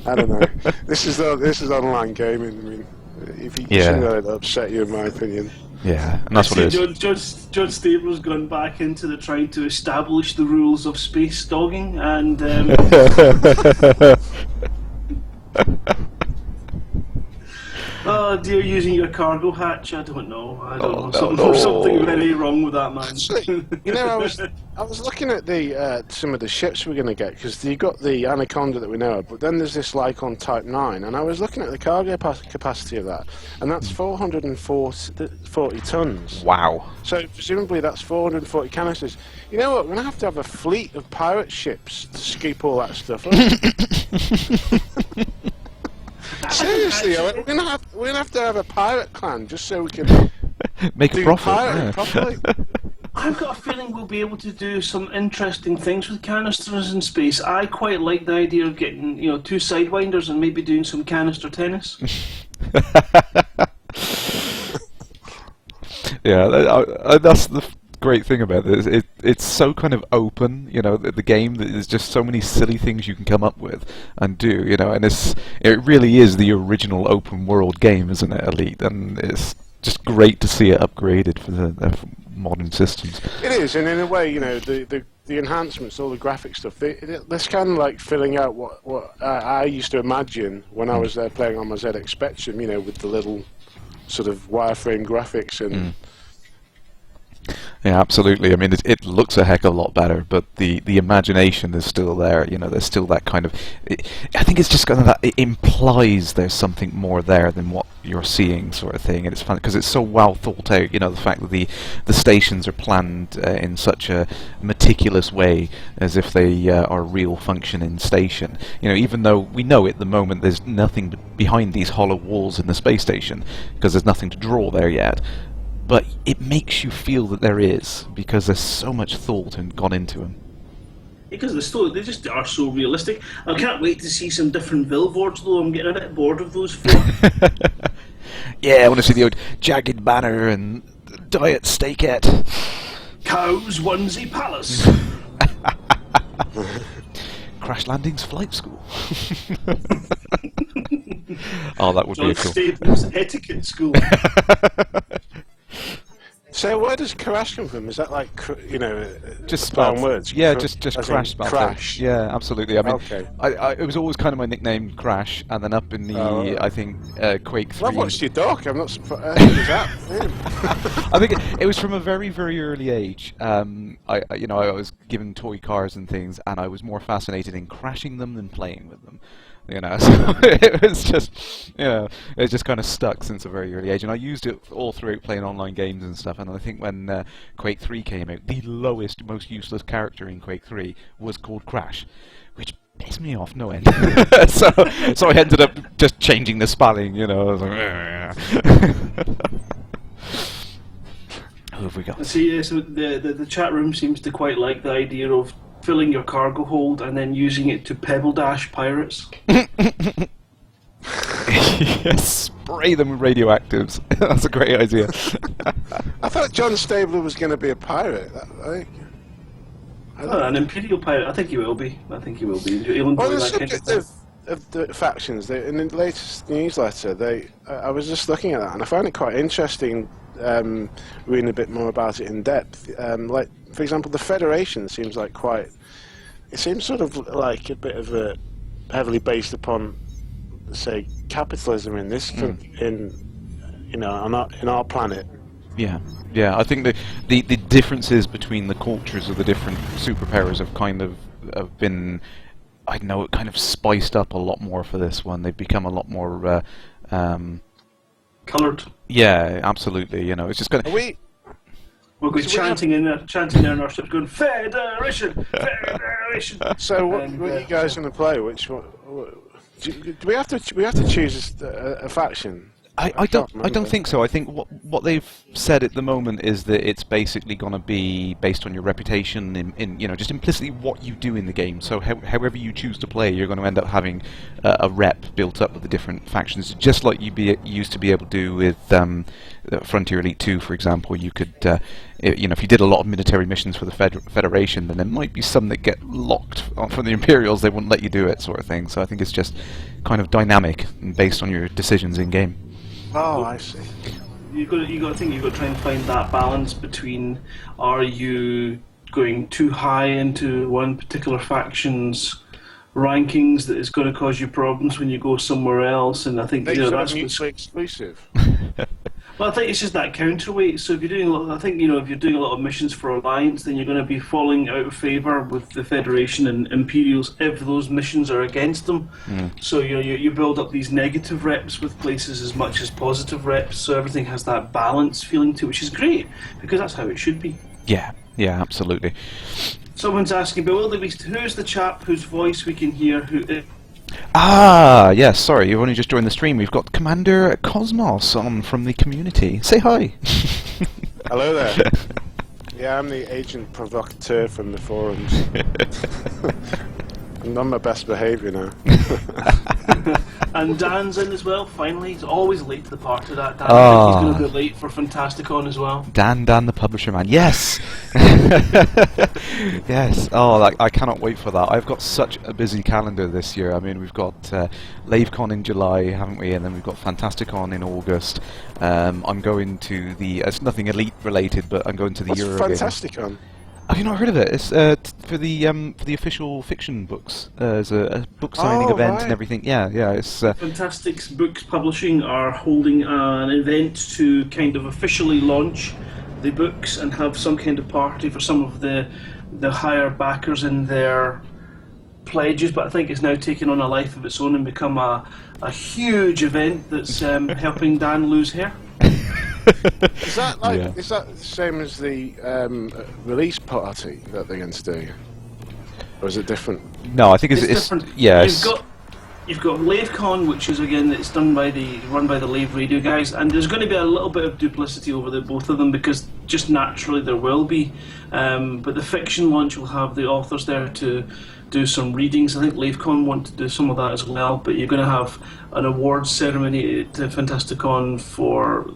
I don't know. This is online gaming. I mean, if you shouldn't let it upset you, in my opinion. Yeah, and that's what it is. John Stabler's gone back into the trying to establish the rules of space dogging, and oh dear, using your cargo hatch. I don't know. Something very wrong with that, man. I was looking at the some of the ships we're going to get, because you got the Anaconda that we know of, but then there's this Lycon Type 9, and I was looking at the cargo capacity of that, and that's 440 tons. Wow. So presumably that's 440 canisters. You know what? We're going to have a fleet of pirate ships to scoop all that stuff up. Seriously, we're gonna have to have a pirate clan just so we can make a profit. Properly. I've got a feeling we'll be able to do some interesting things with canisters in space. I quite like the idea of getting 2 Sidewinders and maybe doing some canister tennis. Yeah, that's the great thing about this. It's so kind of open, the game, that there's just so many silly things you can come up with and do, and it really is the original open world game, isn't it, Elite? And just great to see it upgraded for the for modern systems. It is, and in a way, you know, the enhancements, all the graphic stuff, that's kind of like filling out what I used to imagine when I was there playing on my ZX Spectrum, you know, with the little sort of wireframe graphics and. Yeah, absolutely. I mean, it looks a heck of a lot better, but the imagination is still there. You know, there's still that kind of. I think it's just kind of that it implies there's something more there than what you're seeing, sort of thing. And it's fun because it's so well thought out. You know, the fact that the stations are planned in such a meticulous way, as if they are a real functioning station. You know, even though we know at the moment there's nothing behind these hollow walls in the space station because there's nothing to draw there yet. But it makes you feel that there is, because there's so much thought and gone into them. Because they just are so realistic. I can't wait to see some different billboards, though. I'm getting a bit bored of those four. Yeah, I want to see the old jagged banner and diet steakette. Cows Onesie Palace. Kerrash Landing's flight school. Oh, that would John be a cool. Staples Etiquette School. So where does Kerrash come from? Is that like, you know, Just spell spelled, words? yeah, just Crash spelled. Crash. Yeah, absolutely. I mean, Okay. it was always kind of my nickname, Crash, and then up in the I think Quake 3. Well, I've watched your doc. I'm not surprised. Who was that? I think it was from a very, very early age. I was given toy cars and things, and I was more fascinated in crashing them than playing with them. You know, so it was just, you know, it's just kind of stuck since a very early age, and I used it all throughout playing online games and stuff. And I think when Quake 3 came out, the lowest, most useless character in Quake 3 was called Crash, which pissed me off no end. so I ended up just changing the spelling. You know, I was like, who have we got? See, so the chat room seems to quite like the idea of filling your cargo hold and then using it to pebble dash pirates. Yes, spray them with radioactives. That's a great idea. I thought John Stabler was going to be a pirate. An Imperial pirate. I think he will be. He'll enjoy Well, the that kind of subject thing. of the factions, in the latest newsletter, I was just looking at that, and I found it quite interesting reading a bit more about it in depth. Like, for example, the Federation seems like it seems sort of like a bit of a heavily based upon, say, capitalism in this, in our planet. Yeah, I think the differences between the cultures of the different superpowers have been, I don't know, kind of spiced up a lot more for this one. They've become a lot more coloured. Yeah, absolutely. You know, it's just kind of. We're going chanting in our ships, going Federation, Federation. So what are you guys going to play? Which one? Do we have to choose a faction? I don't think so. I think what they've said at the moment is that it's basically going to be based on your reputation in just implicitly what you do in the game. So however you choose to play, you're going to end up having a rep built up with the different factions, just like you used to be able to do with Frontier Elite 2, for example. You could, if you did a lot of military missions for the Federation, then there might be some that get locked from the Imperials. They wouldn't let you do it, sort of thing. So I think it's just kind of dynamic and based on your decisions in game. Oh, I see. You've got to try and find that balance between, are you going too high into one particular faction's rankings that is going to cause you problems when you go somewhere else, and I think that's mutually exclusive. Well, I think it's just that counterweight. So if you're doing if you're doing a lot of missions for Alliance, then you're going to be falling out of favour with the Federation and Imperials if those missions are against them. So you build up these negative reps with places as much as positive reps. So everything has that balance feeling to it, which is great because that's how it should be. Yeah, absolutely. Someone's asking, who's the chap whose voice we can hear? Yes, sorry, you've only just joined the stream. We've got Commander Cosmos on from the community. Say hi. Hello there. Yeah, I'm the agent provocateur from the forums. I'm on my best behaviour now. And Dan's in as well, finally. He's always late to the party, that Dan. I think he's going to be late for Fantasticon as well. Dan the publisher man. Yes! Yes. Oh, I cannot wait for that. I've got such a busy calendar this year. I mean, we've got LaveCon in July, haven't we? And then we've got Fantasticon in August. I'm going to it's nothing Elite related, but I'm going to the What's Euro. Fantasticon? Have you not heard of it? It's for the official fiction books. There's a book signing event and everything. Yeah. It's Fantastic's Books Publishing are holding an event to kind of officially launch the books and have some kind of party for some of the higher backers in their pledges. But I think it's now taken on a life of its own and become a huge event that's helping Dan lose hair. Is that is that the same as the release party that they're going to do, or is it different? No, I think it's different. Yes. You've got LaveCon, which is again it's run by the Lave Radio guys, and there's going to be a little bit of duplicity over both of them because just naturally there will be. But the fiction launch will have the authors there to do some readings. I think LaveCon want to do some of that as well. But you're going to have an awards ceremony at Fantasticon for.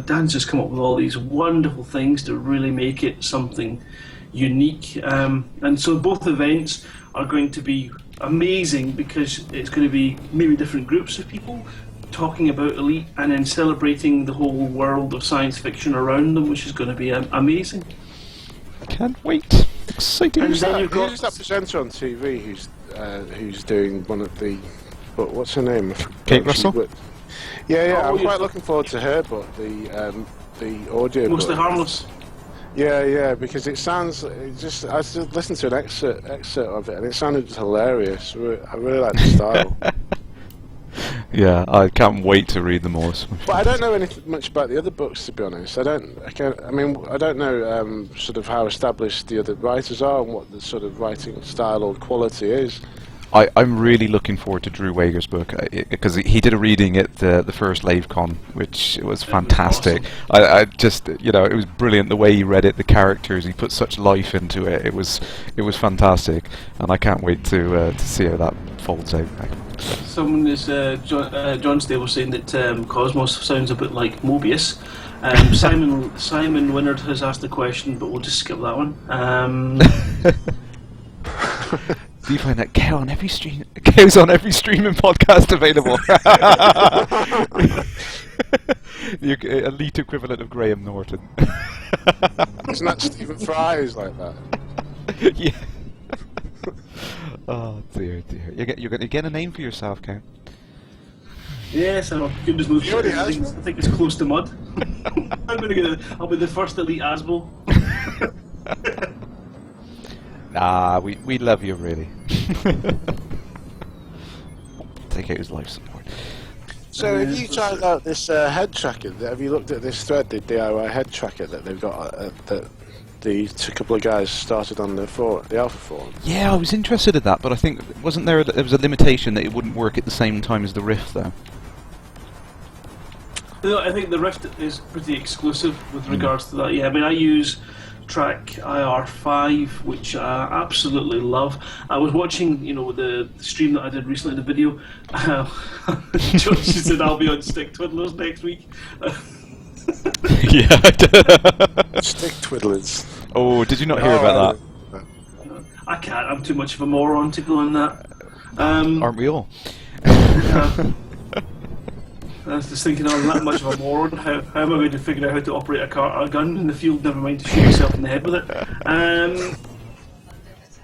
Dan's just come up with all these wonderful things to really make it something unique, and so both events are going to be amazing because it's going to be maybe different groups of people talking about Elite and then celebrating the whole world of science fiction around them, which is going to be amazing. Can't wait. Exciting. And then you've got Who's that presenter on TV who's doing one of the what's her name? Kate Russell? Yeah, I'm quite looking forward to her, but the audio. Mostly Harmless. Yeah, because I just listened to an excerpt of it, and it sounded hilarious. I really like the style. Yeah, I can't wait to read them all. But I don't know much about the other books, to be honest. I don't know sort of how established the other writers are and what the sort of writing style or quality is. I'm really looking forward to Drew Wager's book because he did a reading at the first LaveCon, which was fantastic. Awesome. I just it was brilliant the way he read it, the characters. He put such life into it. It was fantastic, and I can't wait to see how that folds out. Someone is John Stable was saying that Cosmos sounds a bit like Mobius. Simon Winnard has asked a question, but we'll just skip that one. Do you find that Kow's on every streaming podcast available? The elite equivalent of Graham Norton. Isn't that Stephen Fry who's like that? Yeah. Oh dear. You're going to get a name for yourself, Cow. Yes, I'm goodness knows. I think it's close to mud. I'll be the first elite Asbo. We love you, really. Take out his life support. So have you tried out this head tracker? Have you looked at this thread, the DIY head tracker that they've got, that the couple of guys started on the alpha forum? Yeah, I was interested in that, but I think, there was a limitation that it wouldn't work at the same time as the Rift, though? No, I think the Rift is pretty exclusive with regards to that. Yeah, I mean, I use Track IR5, which I absolutely love. I was watching, the stream that I did recently, the video. George said I'll be on Stick Twiddlers next week. Yeah. Stick Twiddlers. Oh, did you not hear about that? I can't. I'm too much of a moron to go on that. Aren't we all? I was just thinking, I'm that much of a moron. How am I going to figure out how to operate a gun in the field? Never mind to shoot myself in the head with it.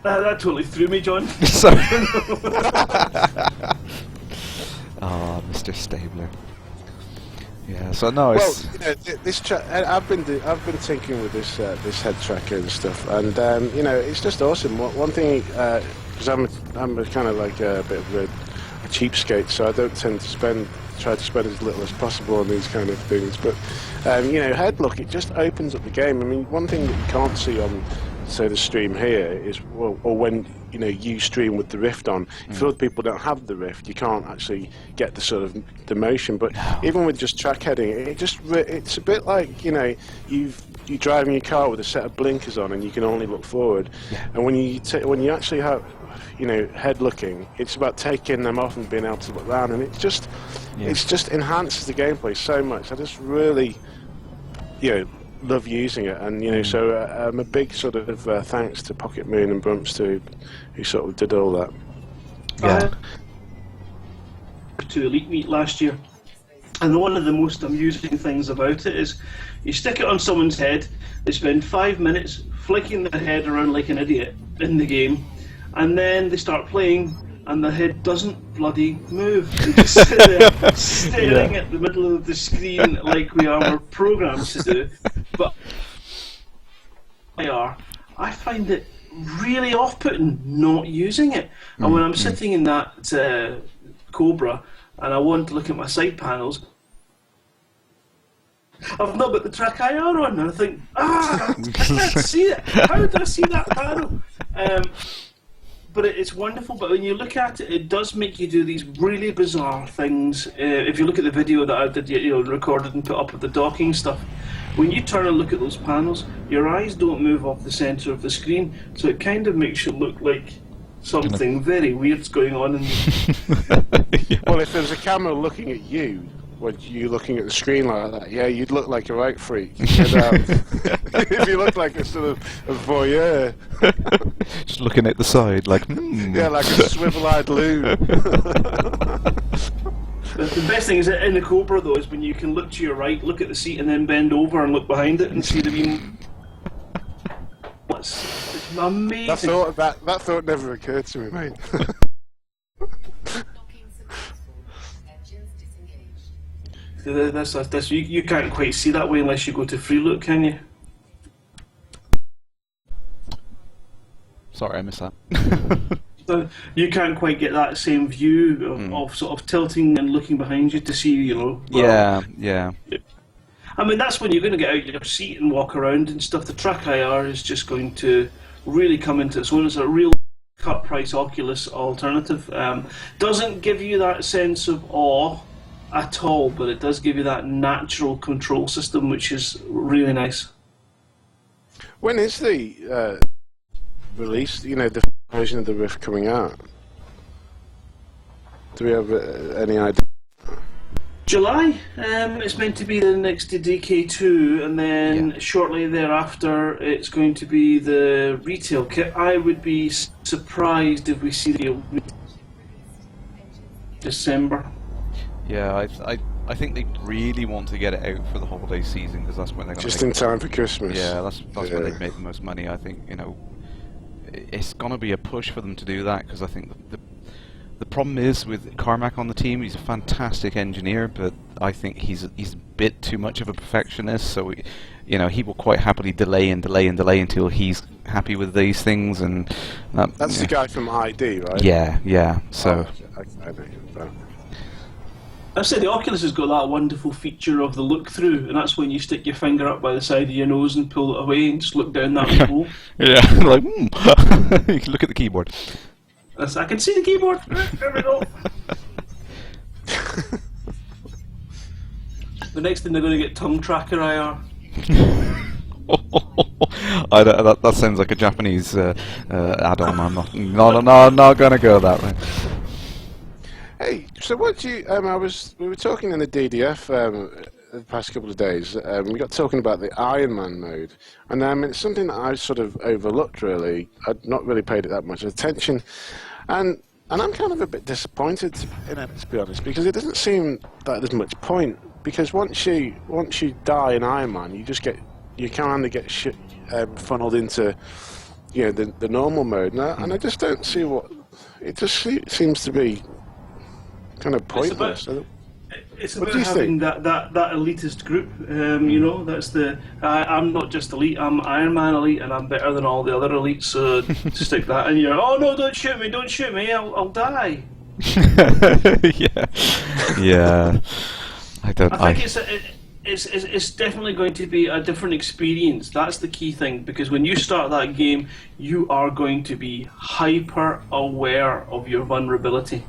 That totally threw me, John. Sorry. Oh, Mr. Stabler. Yeah. So no, it's. Well, I've been tinkering with this head tracker and stuff, and it's just awesome. One thing, because I'm a kind of like a bit of a cheapskate, so I don't tend to try to spend as little as possible on these kind of things. But head look, it just opens up the game. I mean, one thing that you can't see on, say, the stream here is, or when you stream with the Rift on, if other people don't have the Rift, you can't actually get the sort of the motion. But even with just track heading, it's a bit like you're driving your car with a set of blinkers on and you can only look forward. And when you actually head looking. It's about taking them off and being able to look around, and it just enhances the gameplay so much. I just really, love using it, and so a big sort of thanks to Pocket Moon and Brumpster who sort of did all that. Yeah. To Elite Meet last year, and one of the most amusing things about it is you stick it on someone's head, they spend 5 minutes flicking their head around like an idiot in the game, and then they start playing and the head doesn't bloody move. They just sit there staring at the middle of the screen like we are programmed to do. But I find it really off-putting not using it. And when I'm sitting in that Cobra and I want to look at my side panels, I've not got the track IR on, and I think, I can't see it. How did I see that panel? But it's wonderful. But when you look at it, it does make you do these really bizarre things. If you look at the video that I did, recorded and put up with the docking stuff, when you turn and look at those panels, your eyes don't move off the centre of the screen, so it kind of makes you look like something very weird's going on. Well, if there was a camera looking at you, when you looking at the screen like that, you'd look like a right freak. If you look like a sort of a voyeur. Just looking at the side, like, Yeah, like a swivel-eyed loon. The best thing is that in the Cobra, though, is when you can look to your right, look at the seat, and then bend over and look behind it and see the beam. It's amazing. That thought never occurred to me, mate. That's you can't quite see that way unless you go to free look, can you? Sorry, I missed that. You can't quite get that same view of sort of tilting and looking behind you to see, Yeah. I mean, that's when you're going to get out your seat and walk around and stuff. The track IR is just going to really come into its own. It's a real cut price Oculus alternative. Doesn't give you that sense of awe at all, but it does give you that natural control system, which is really nice. When is the release? The version of the Rift coming out? Do we have any idea? July. It's meant to be the next DK2, and then shortly thereafter it's going to be the retail kit. I would be surprised if we see the December. Yeah, I think they really want to get it out for the holiday season, because that's when they're going to just in time for Christmas. Yeah, that's when they make the most money. I think it's going to be a push for them to do that, because I think the problem is with Carmack on the team. He's a fantastic engineer, but I think he's a bit too much of a perfectionist. So he will quite happily delay until he's happy with these things. And that's the guy from ID, right? Yeah. So. I know. I'd say the Oculus has got that wonderful feature of the look-through, and that's when you stick your finger up by the side of your nose and pull it away and just look down that hole. Yeah, like, You can look at the keyboard. I can see the keyboard. There we go. The next thing they're going to get tongue tracker IR. That sounds like a Japanese add-on. I'm not going to go that way. Hey, so what do you? We were talking in the DDF the past couple of days. We got talking about the Iron Man mode, and it's something that I sort of overlooked. Really, I'd not really paid it that much attention, and I'm kind of a bit disappointed in it, to be honest, because it doesn't seem like there's much point. Because once you die in Iron Man, you kind of get funneled into the normal mode, and I just don't see what it just seems to be. Kind of pointless. It's about having that elitist group. That's the I'm not just elite. I'm Iron Man elite, and I'm better than all the other elites. So to stick that in your, oh no, don't shoot me, I'll die. Yeah. I think it's definitely going to be a different experience. That's the key thing, because when you start that game, you are going to be hyper aware of your vulnerability.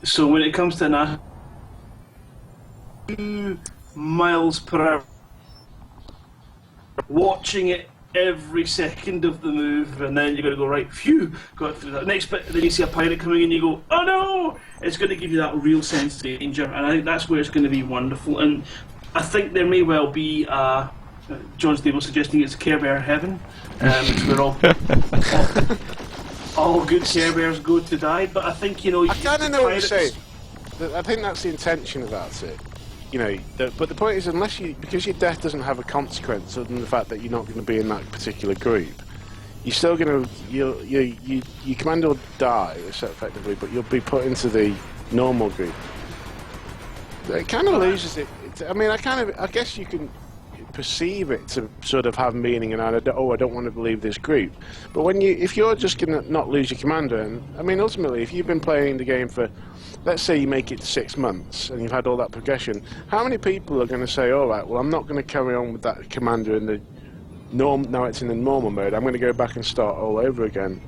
So when it comes to 2 miles per hour, watching it every second of the move, and then you're going to go, right, phew, got through that next bit, and then you see a pirate coming in, you go, oh no! It's going to give you that real sense of danger, and I think that's where it's going to be wonderful. And I think there may well be, John Stable suggesting it's Care Bear heaven, where all good Care Bears go to die, but I think, you know... I kind of know what you're saying. I think that's the intention about it. You know, but the point is, because your death doesn't have a consequence other than the fact that you're not going to be in that particular group, you're still going to your commander will die effectively, but you'll be put into the normal group. It kind of loses it. I mean, I guess you can perceive it to sort of have meaning, and I don't want to leave this group. But if you're just going to not lose your commander, and I mean, ultimately, if you've been playing the game for, let's say you make it to 6 months and you've had all that progression, how many people are going to say, all right, well, I'm not going to carry on with that commander in the now it's in the normal mode, I'm going to go back and start all over again.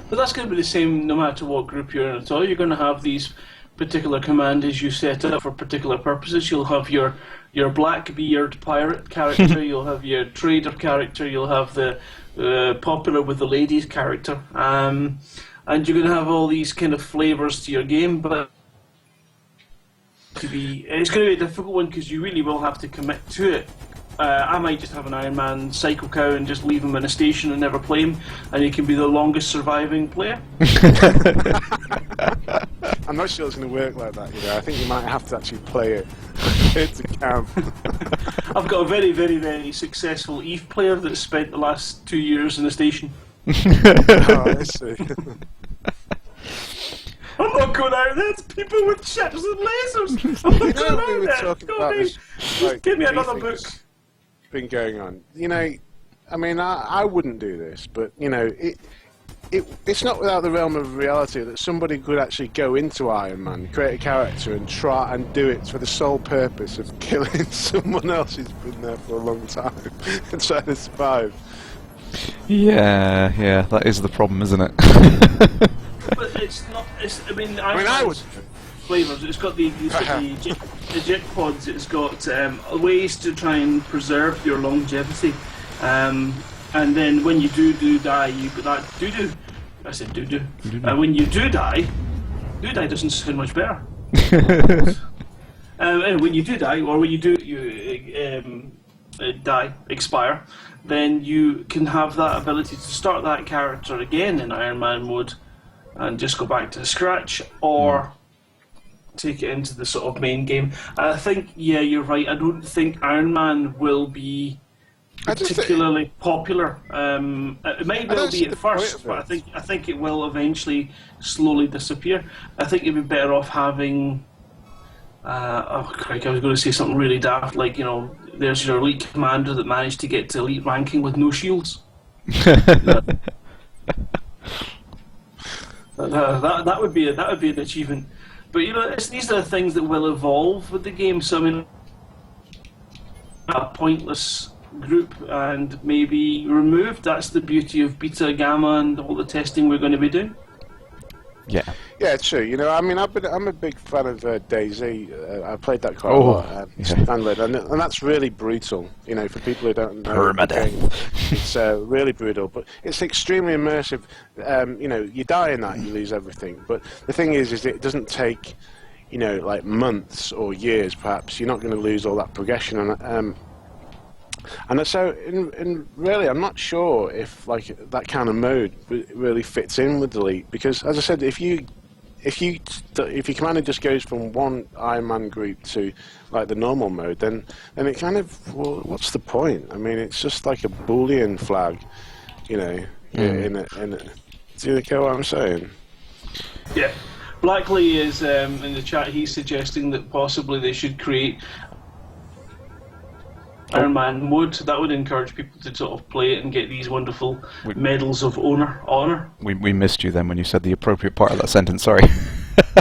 But that's going to be the same no matter what group you're in at all. You're going to have these particular commanders you set up for particular purposes. You'll have your Blackbeard pirate character, you'll have your trader character, you'll have the popular with the ladies character, and you're going to have all these kind of flavours to your game, but it's going to be a difficult one because you really will have to commit to it. I might just have an Iron Man Psykokow and just leave him in a station and never play him, and he can be the longest surviving player. I'm not sure it's going to work like that, you know. I think you might have to actually play it to camp. I've got a very, very, very successful EVE player that's spent the last 2 years in a station. Oh, I see. I'm not going out there, it's people with ships and lasers! I'm not going we were out talking there! about this, like, Give me another book! Been going on. You know, I mean, I wouldn't do this, but, you know, it's not without the realm of reality that somebody could actually go into Iron Man, create a character, and try and do it for the sole purpose of killing someone else who's been there for a long time and trying to survive. Yeah, that is the problem, isn't it? But it's not. I mean, I would. Flavors. It's got the jet pods. It's got ways to try and preserve your longevity. And then when you do die, you've got that doo-doo. I said doo-doo. And when you do die doesn't sound much better. And when you do die, or when you expire, then you can have that ability to start that character again in Iron Man mode and just go back to scratch, or take it into the sort of main game. And I think, yeah, you're right. I don't think Iron Man will be particularly popular. It might well be at first, but I think it will eventually slowly disappear. I think you'd be better off having. Oh, crikey, I was going to say something really daft, like, you know, there's your elite commander that managed to get to elite ranking with no shields. That would be an achievement. But, you know, these are the things that will evolve with the game. So I mean, a pointless group and maybe removed. That's the beauty of beta, gamma, and all the testing we're going to be doing. Yeah, true. You know, I mean, I'm a big fan of DayZ. I played that quite a lot, and that's really brutal. You know, for people who don't know, permadeath. It's really brutal, but it's extremely immersive. You know, you die in that, you lose everything. But the thing is it doesn't take, you know, like months or years. Perhaps you're not going to lose all that progression, and so, in really, I'm not sure if like that kind of mode really fits in with Elite, because, as I said, if your commander just goes from one Iron Man group to like the normal mode, then it kind of, well, what's the point? I mean, it's just like a Boolean flag, you know. In it. Do you get what I'm saying? Yeah. Blackley is in the chat. He's suggesting that possibly they should create Iron Man mode. That would encourage people to sort of play it and get these wonderful medals of honor. We missed you then when you said the appropriate part of that sentence. Sorry.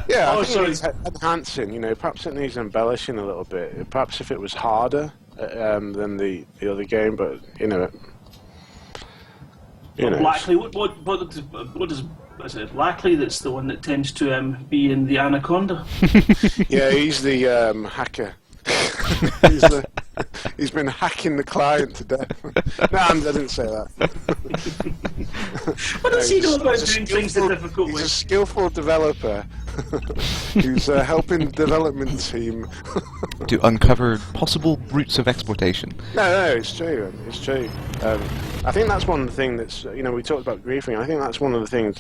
Yeah, I think it needs enhancing. You know, perhaps it needs embellishing a little bit. Perhaps if it was harder than the other game, but you know. Blackley, what does is it Blackley? That's the one that tends to be in the Anaconda. Yeah, he's the hacker. He's the He's been hacking the client to death. No, I didn't say that. What does he know about doing things the difficult way? He's a skillful developer who's helping the development team to uncover possible routes of exploitation. No, it's true. It's true. I think that's one of the things that's, we talked about griefing. I think that's one of the things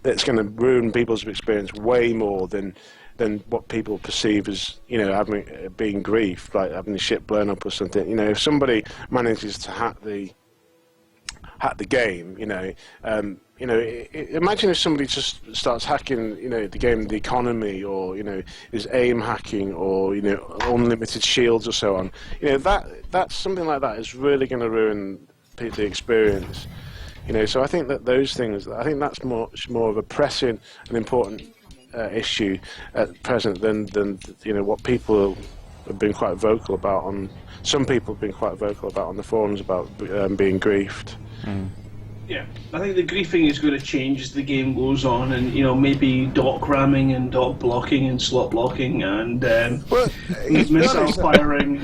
that's going to ruin people's experience way more than what people perceive as, being grief, like having the ship blown up or something. If somebody manages to hack the game, imagine if somebody just starts hacking, the game, the economy, or is aim hacking, or unlimited shields or so on. That's something like that is really going to ruin the experience. So I think that those things, I think that's much more of a pressing and important issue at present than what people have been quite vocal about on. Some people have been quite vocal about on the forums about being griefed. Mm. Yeah, I think the griefing is going to change as the game goes on, and maybe dock ramming and dock blocking and slot blocking and missile firing.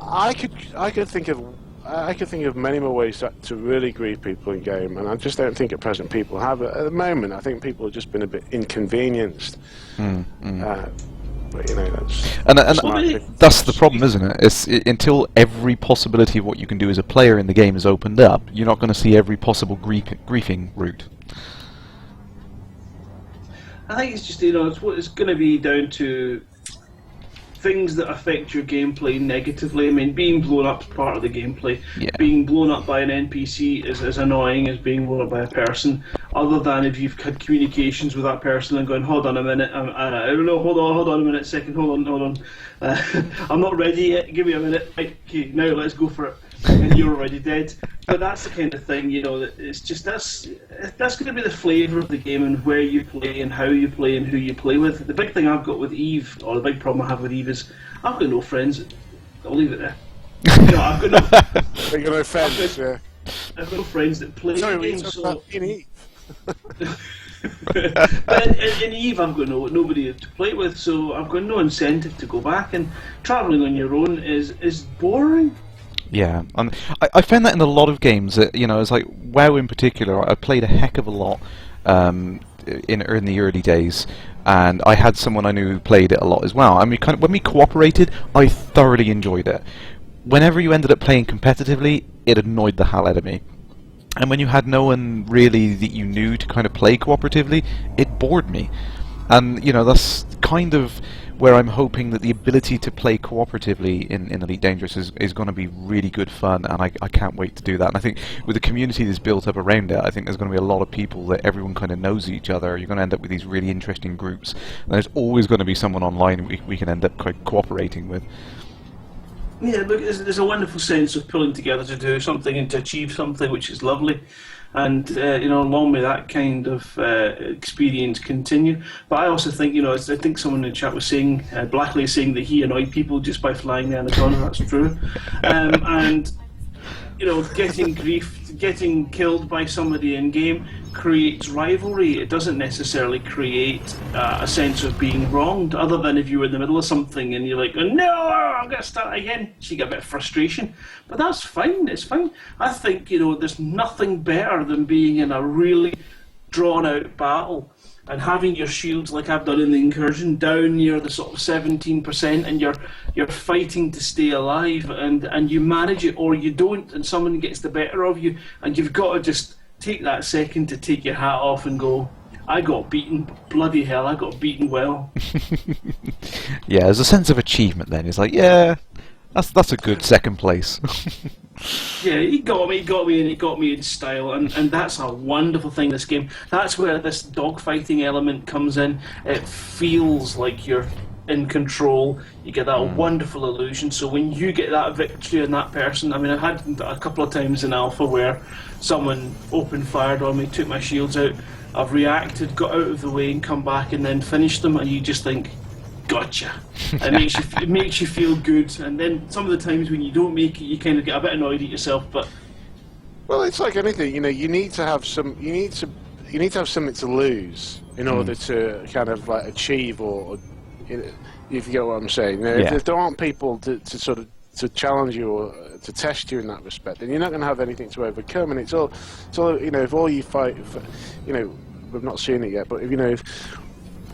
I could think of many more ways to really grieve people in game, and I just don't think at present people have it. At the moment, I think people have just been a bit inconvenienced. But that's the problem, isn't it? Until every possibility of what you can do as a player in the game is opened up, you're not going to see every possible griefing route. I think it's just it's going to be down to things that affect your gameplay negatively. I mean, being blown up is part of the gameplay. Yeah. Being blown up by an NPC is as annoying as being blown up by a person, other than if you've had communications with that person and going, hold on a minute, I don't know, hold on a minute, second, hold on. I'm not ready yet, give me a minute. Right, okay, now let's go for it. And you're already dead. But that's the kind of thing, it's just that's going to be the flavour of the game, and where you play and how you play and who you play with. The big thing I've got with Eve, or the big problem I have with Eve, is I've got no friends. I'll leave it there. I've got no friends. I've got no friends that play games. So in Eve. But in Eve, I've got nobody to play with, so I've got no incentive to go back. And travelling on your own is boring. Yeah, I found that in a lot of games. That it's like WoW in particular. I played a heck of a lot in the early days, and I had someone I knew who played it a lot as well. I mean, when we cooperated, I thoroughly enjoyed it. Whenever you ended up playing competitively, it annoyed the hell out of me. And when you had no one really that you knew to kind of play cooperatively, it bored me. And that's kind of where I'm hoping that the ability to play cooperatively in Elite Dangerous is going to be really good fun, and I can't wait to do that. And I think with the community that's built up around it, I think there's going to be a lot of people that everyone kind of knows each other. You're going to end up with these really interesting groups, and there's always going to be someone online we can end up cooperating with. Yeah, look, there's a wonderful sense of pulling together to do something and to achieve something, which is lovely. And long may that kind of experience continue. But I also think, I think someone in the chat was saying, Blackley saying that he annoyed people just by flying the anaconda. That's true. And getting grief, getting killed by somebody in game creates rivalry. It doesn't necessarily create a sense of being wronged, other than if you were in the middle of something and you're like, oh, no, I'm going to start again. So you get a bit of frustration. But that's fine, it's fine. I think, there's nothing better than being in a really drawn-out battle and having your shields, like I've done in the incursion, down near the sort of 17%, and you're fighting to stay alive, and you manage it or you don't, and someone gets the better of you, and you've got to just take that second to take your hat off and go, I got beaten, bloody hell, I got beaten well. Yeah, there's a sense of achievement then. It's like, yeah, that's a good second place. Yeah, he got me, and he got me in style, and that's a wonderful thing, this game. That's where this dogfighting element comes in. It feels like you're in control. You get that wonderful illusion. So when you get that victory on that person, I mean, I had a couple of times in Alpha where someone opened fired on me, took my shields out, I've reacted, got out of the way and come back and then finished them, and you just think, gotcha. It makes you feel good. And then some of the times when you don't make it, you kind of get a bit annoyed at yourself. But well, it's like anything, you need to have some. You need to have something to lose in order to kind of like achieve, or if you get what I'm saying. Yeah. If there aren't people to sort of to challenge you or to test you in that respect, then you're not going to have anything to overcome. And it's all if all you fight, we've not seen it yet, but if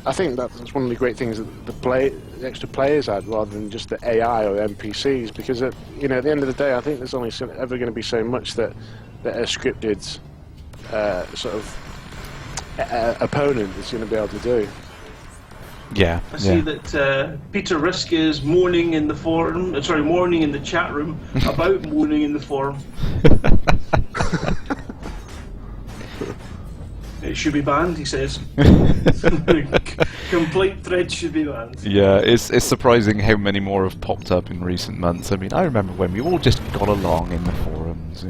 I think that's one of the great things that the extra players add, rather than just the AI or NPCs, because at the end of the day, I think there's only ever going to be so much that a scripted sort of opponent is going to be able to do. Yeah. I see that Peter Risk is moaning in the moaning in the chat room about moaning in the forum. It should be banned, he says. Complete thread should be banned. Yeah, it's surprising how many more have popped up in recent months. I mean, I remember when we all just got along in the forums,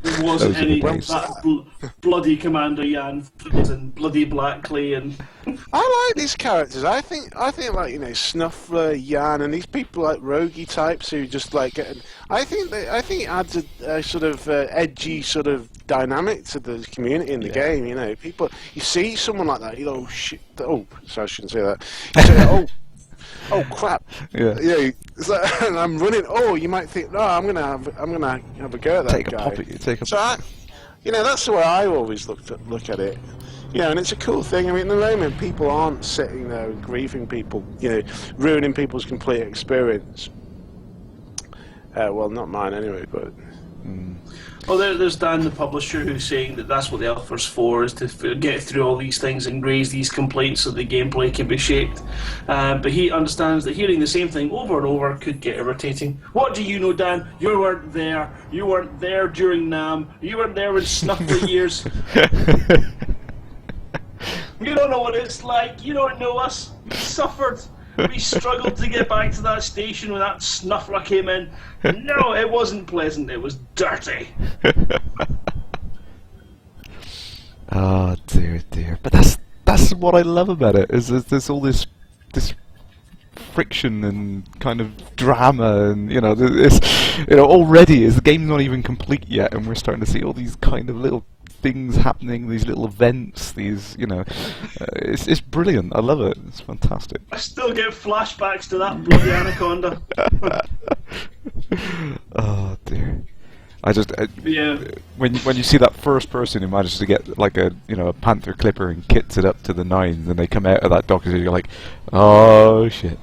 There wasn't any bloody Commander Jan and bloody Blackley and. I like these characters. I think like Snuffler, Jan, and these people like roguey types who just like get. I think it adds a sort of edgy sort of dynamic to the community in the game. People, you see someone like that, shit. Oh, sorry, I shouldn't say that. You say, oh crap! Yeah. And I'm running. Oh, you might think, no, I'm gonna have a go at that guy. That's the way I always look at it. And it's a cool thing. I mean, at the moment, people aren't sitting there and grieving people, ruining people's complete experience. Well, not mine anyway, but. Well, there's Dan, the publisher, who's saying that that's what the alpha's for, is to get through all these things and raise these complaints so the gameplay can be shaped. But he understands that hearing the same thing over and over could get irritating. What do you know, Dan? You weren't there. You weren't there during NAM. You weren't there in Snuffler years. You don't know what it's like. You don't know us. We suffered. We struggled to get back to that station when that Snuffler came in. No, it wasn't pleasant. It was dirty. Oh dear. But that's what I love about it. Is there's all this friction and kind of drama, and already the game's not even complete yet, and we're starting to see all these kind of little things happening, these little events, it's brilliant. I love it. It's fantastic. I still get flashbacks to that bloody anaconda. Oh dear. When you see that first person who manages to get like a panther clipper and kits it up to the nines, and they come out of that doctor's, you're like, oh shit.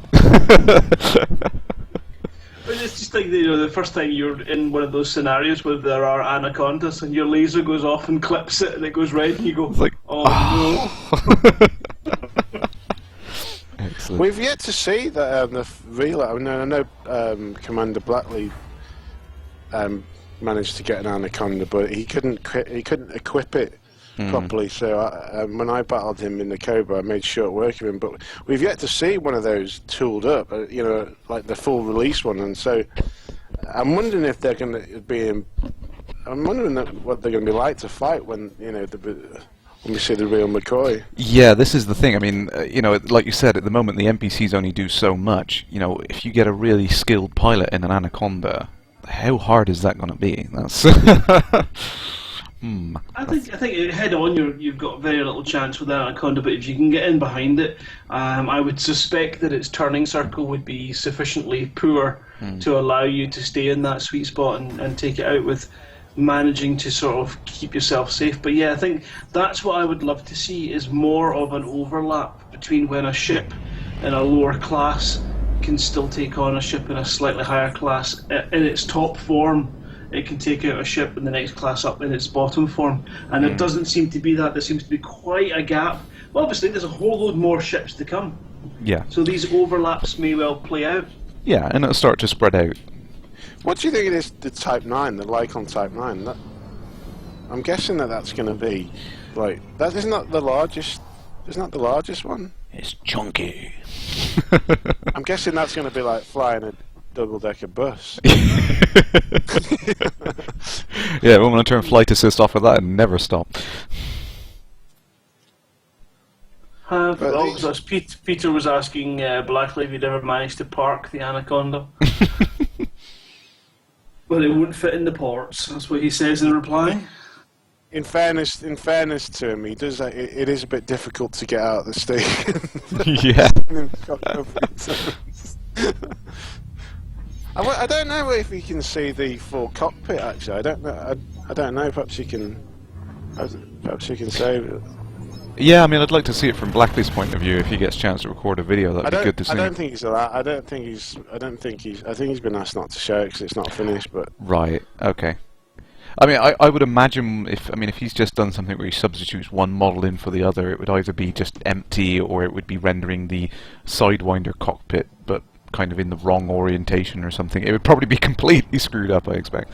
But it's just like the first time you're in one of those scenarios where there are anacondas and your laser goes off and clips it and it goes red and you go, like, oh no. Excellent. We've yet to see that the real. I know Commander Blackley managed to get an anaconda, but he couldn't equip it properly. So when I battled him in the Cobra, I made short work of him. But we've yet to see one of those tooled up, like the full release one. And so I'm wondering if they're going to be. I'm wondering what they're going to be like to fight when when we see the real McCoy. Yeah, this is the thing. I mean, like you said, at the moment the NPCs only do so much. If you get a really skilled pilot in an anaconda, how hard is that going to be? That's. I think head on you've got very little chance with that anaconda, but if you can get in behind it, I would suspect that its turning circle would be sufficiently poor to allow you to stay in that sweet spot and take it out with managing to sort of keep yourself safe. But yeah, I think that's what I would love to see, is more of an overlap between when a ship in a lower class can still take on a ship in a slightly higher class in its top form. It can take out a ship in the next class up in its bottom form, and it doesn't seem to be that. There seems to be quite a gap. Well, obviously there's a whole load more ships to come, so these overlaps may well play out. Yeah, and it'll start to spread out. What do you think it is, the Type 9, the Lycon Type 9? I'm guessing that's going to be like that. Isn't that the largest? Isn't that the largest one? It's chunky. I'm guessing that's going to be like flying a double-decker bus. Yeah, we're going to turn flight assist off of that and never stop. As Peter was asking Blackley if he'd ever managed to park the anaconda. Well, it wouldn't fit in the ports. That's what he says in reply. In fairness to him, he does. It is a bit difficult to get out of the station. Yeah. I don't know if you can see the full cockpit. Actually, I don't know. I don't know. Perhaps you can. Perhaps you can say. Yeah, I mean, I'd like to see it from Blackley's point of view. If he gets a chance to record a video, that'd be good to see. I don't think he's allowed. I think he's been asked not to show it because it's not finished. But right, okay. I mean, I would imagine if he's just done something where he substitutes one model in for the other, it would either be just empty or it would be rendering the Sidewinder cockpit, but kind of in the wrong orientation or something. It would probably be completely screwed up, I expect.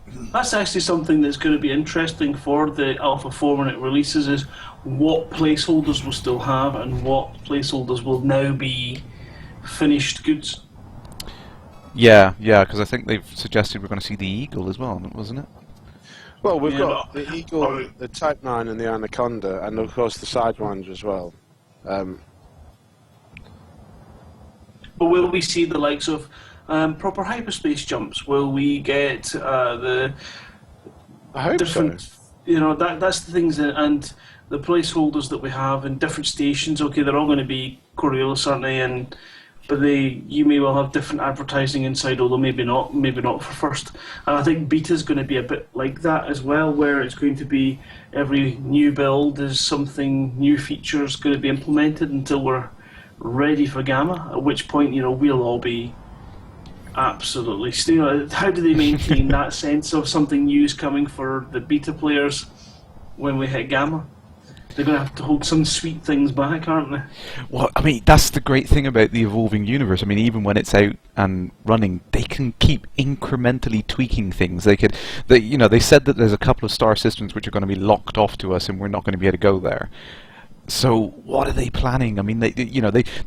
That's actually something that's going to be interesting for the Alpha 4 when it releases, is what placeholders we'll still have and what placeholders will now be finished goods. Yeah, because I think they've suggested we're going to see the Eagle as well, wasn't it? Well, we've got the Eagle, the Type 9 and the Anaconda, and of course the Sidewinder as well. But will we see the likes of proper hyperspace jumps? Will we get the I hope different, so. That's the things and the placeholders that we have in different stations. Okay, they're all going to be Coriolis, aren't they? But you may well have different advertising inside, although maybe not for first. And I think beta's going to be a bit like that as well, where it's going to be every new build is something, new features going to be implemented until we're ready for gamma, at which point we'll all be absolutely how do they maintain that sense of something new is coming for the beta players when we hit gamma? They're going to have to hold some sweet things back, aren't they? Well, I mean, that's the great thing about the evolving universe. I mean, even when it's out and running, they can keep incrementally tweaking things. They said that there's a couple of star systems which are going to be locked off to us and we're not going to be able to go there. So what are they planning? I mean, they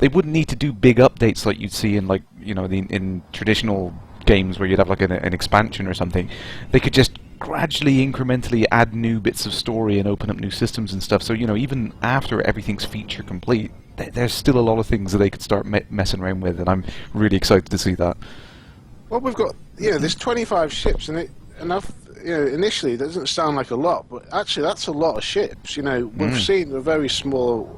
wouldn't need to do big updates like you'd see in in traditional games where you'd have like an expansion or something. They could just gradually, incrementally add new bits of story and open up new systems and stuff. So even after everything's feature complete, there's still a lot of things that they could start messing around with, and I'm really excited to see that. Well, we've got there's 25 ships, and initially it doesn't sound like a lot, but actually that's a lot of ships. We've seen a very small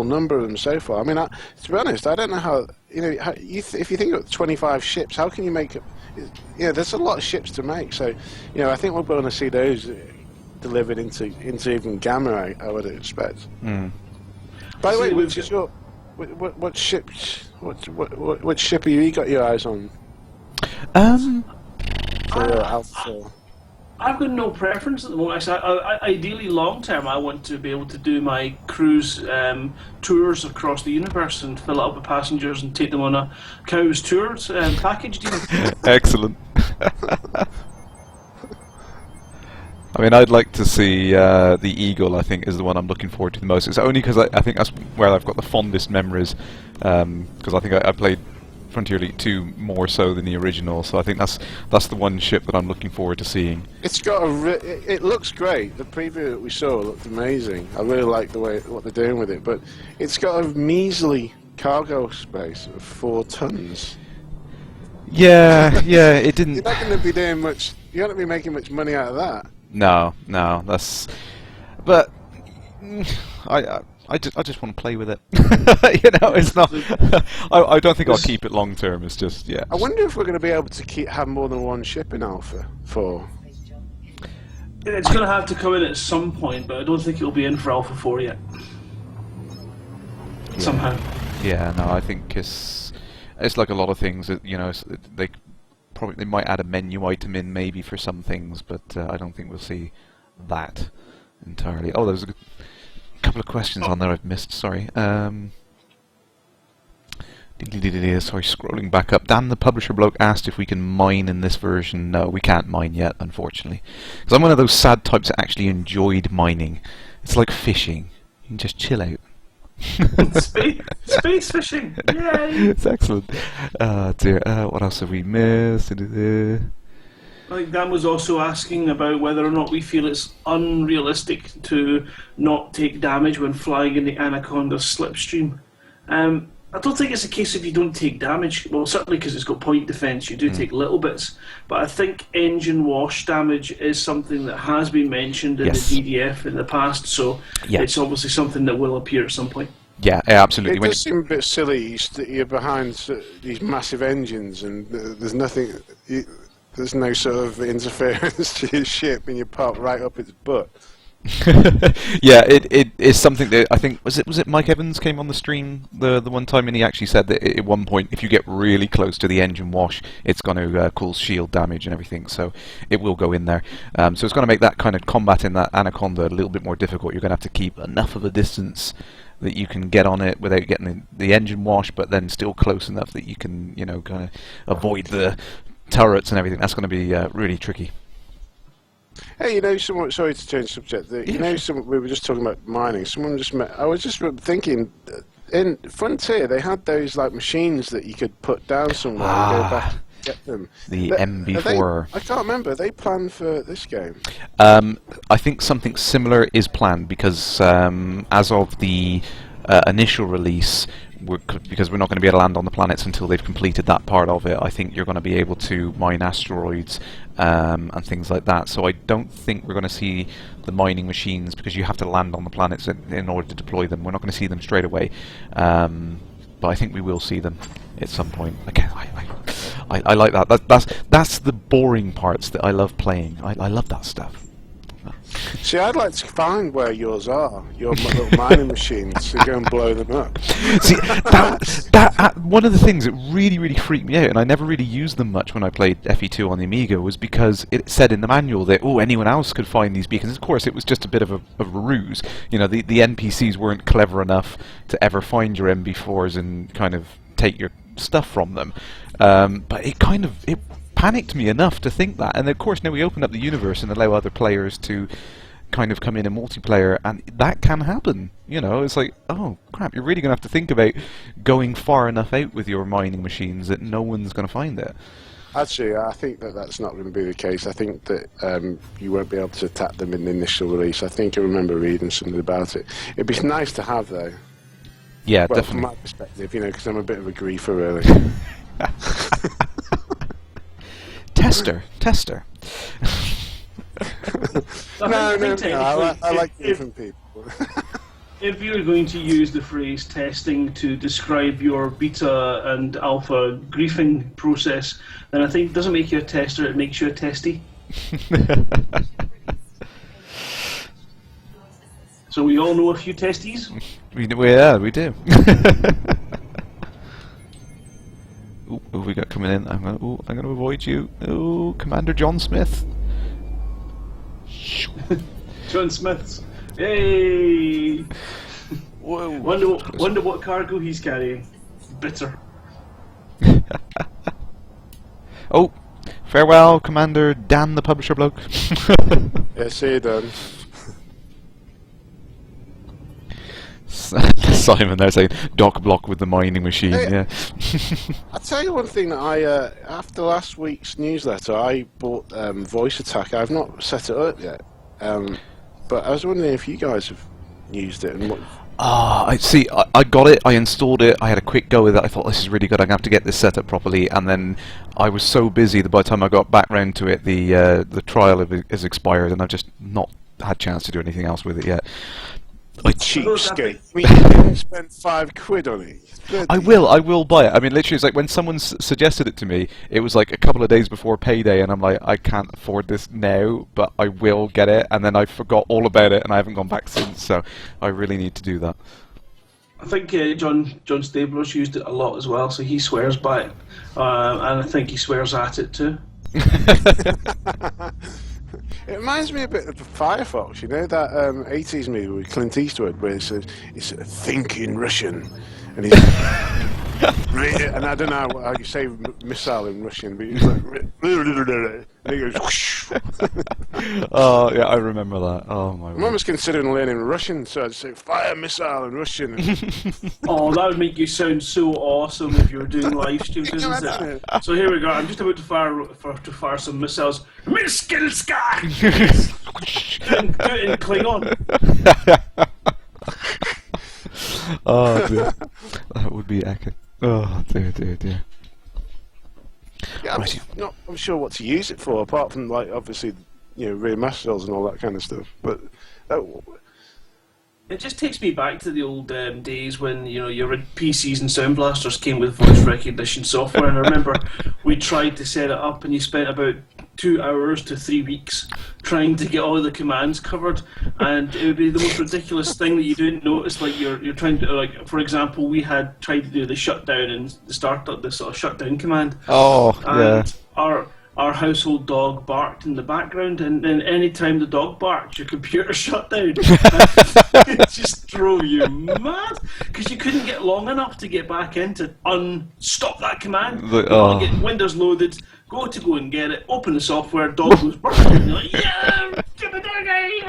number of them so far. I mean, to be honest, I don't know how. If you think of 25 ships, how can you make it? There's a lot of ships to make. So, I think we're going to see those delivered into even gamma. I would expect. Mm. By the way, which is what ship? What ship have you got your eyes on? For Alpha. I've got no preference at the moment. Ideally, long term, I want to be able to do my cruise tours across the universe and fill it up with passengers and take them on a cow's tours package deal. Excellent. I mean, I'd like to see the Eagle. I think is the one I'm looking forward to the most. It's only because I think that's where I've got the fondest memories. Because I think I played Frontier Elite 2 more so than the original, so I think that's the one ship that I'm looking forward to seeing. It's got it looks great. The preview that we saw looked amazing. I really like what they're doing with it, but it's got a measly cargo space of 4 tons. Yeah, it didn't. You're not going to be doing much. You're not going to be making much money out of that. No, that's. But I just want to play with it. It's not. I don't think I'll keep it long term. It's just I wonder if we're going to be able to have more than one ship in Alpha 4. It's going to have to come in at some point, but I don't think it'll be in for Alpha 4 yet. Yeah. Somehow. Yeah, no, I think it's like a lot of things that they might add a menu item in maybe for some things, but I don't think we'll see that entirely. Oh, there's a couple of questions on there I've missed, sorry. Sorry, scrolling back up. Dan the Publisher Bloke asked if we can mine in this version. No, we can't mine yet, unfortunately. Because I'm one of those sad types that actually enjoyed mining. It's like fishing. You can just chill out. Space fishing! Yay! It's excellent. Dear, what else have we missed? I think Dan was also asking about whether or not we feel it's unrealistic to not take damage when flying in the Anaconda's slipstream. I don't think it's a case of you don't take damage. Well, certainly because it's got point defense, you do take little bits. But I think engine wash damage is something that has been mentioned in the DDF in the past, so it's obviously something that will appear at some point. Yeah, absolutely. It does seem a bit silly. You're behind these massive engines, and there's nothing. There's no sort of interference to your ship, and you park right up its butt. Yeah, it is something that I think was it Mike Evans came on the stream the one time, and he actually said that at one point if you get really close to the engine wash, it's going to cause shield damage and everything, so it will go in there. So it's going to make that kind of combat in that Anaconda a little bit more difficult. You're going to have to keep enough of a distance that you can get on it without getting the engine wash, but then still close enough that you can, you know, kind of avoid the turrets and everything. That's going to be really tricky. Hey, you know, someone. Sorry to change subject. You know, we were just talking about mining. Someone just met. I was just thinking, in Frontier, they had those like machines that you could put down somewhere and go back and get them. The MB4. I can't remember. Are they planned for this game? I think something similar is planned because as of the initial release, because we're not going to be able to land on the planets until they've completed that part of it, I think you're going to be able to mine asteroids and things like that. So I don't think we're going to see the mining machines, because you have to land on the planets in order to deploy them. We're not going to see them straight away, but I think we will see them at some point. Again, I like that. That's the boring parts that I love playing. I love that stuff. See, I'd like to find where yours are, your little mining machines, to go and blow them up. See, that one of the things that really freaked me out, and I never really used them much when I played FE2 on the Amiga, was because it said in the manual that, oh, anyone else could find these beacons. Of course, it was just a bit of a ruse. You know, the NPCs weren't clever enough to ever find your MB4s and kind of take your stuff from them. But it panicked me enough to think that, and of course now we open up the universe and allow other players to kind of come in multiplayer, and that can happen. You know, it's like, oh crap, you're really going to have to think about going far enough out with your mining machines that no one's going to find it. Actually, I think that's not going to be the case. I think that you won't be able to attack them in the initial release. I think I remember reading something about it. It'd be nice to have, though. Yeah, well, definitely. From my perspective, you know, because I'm a bit of a griefer, really. Tester. No, I like different people. If you were going to use the phrase testing to describe your beta and alpha griefing process, then I think it doesn't make you a tester, it makes you a testy. So we all know a few testies? We do. Ooh, we got coming in. I'm gonna avoid you. Ooh, Commander John Smith. John Smith's. Hey! Whoa. Wonder what cargo he's carrying. Bitter. Oh, farewell, Commander Dan the Publisher bloke. Yeah, see you, Dan. Simon there saying dock block with the mining machine. Hey, yeah. I'll tell you one thing that after last week's newsletter, I bought Voice Attack. I've not set it up yet, but I was wondering if you guys have used it and what. I see. I got it. I installed it. I had a quick go with it. I thought, this is really good. I'm gonna have to get this set up properly. And then I was so busy that by the time I got back round to it, the trial has expired, and I've just not had a chance to do anything else with it yet. Cheapskate. I mean, you didn't spend £5 on it. I will buy it. I mean, literally, it's like when someone suggested it to me, it was like a couple of days before payday, and I'm like, I can't afford this now, but I will get it. And then I forgot all about it, and I haven't gone back since. So I really need to do that. I think John Stabler's used it a lot as well, so he swears by it, and I think he swears at it too. It reminds me a bit of Firefox, you know, that 80s movie with Clint Eastwood where it says, it's think in Russian, and he's and I don't know how you say missile in Russian, but he's like, and he goes whoosh. Oh yeah, I remember that. Oh my Mum was considering learning Russian, so I'd say fire missile in Russian. Oh, that would make you sound so awesome if you were doing live streams, isn't it? So here we go. I'm just about to fire some missiles. Miskin Sky. Do it in Klingon. Oh dear, that would be epic. Oh dear. Yeah, I'm sure what to use it for, apart from like obviously, you know, rear mast cells and all that kind of stuff. But It just takes me back to the old days when your PCs and Sound Blasters came with voice recognition software. And I remember we tried to set it up, and you spent about 2 hours to 3 weeks trying to get all the commands covered, and it would be the most ridiculous thing that you didn't notice. Like you're trying to, like, for example, we had tried to do the shutdown and the startup, the sort of shutdown command. Oh, yeah. And our household dog barked in the background, and then any time the dog barked, your computer shut down. It just drove you mad because you couldn't get long enough to get back into stop that command. Get Windows loaded, go and get it, open the software, dog goes bark, and you're like, yeah, stupid doggy.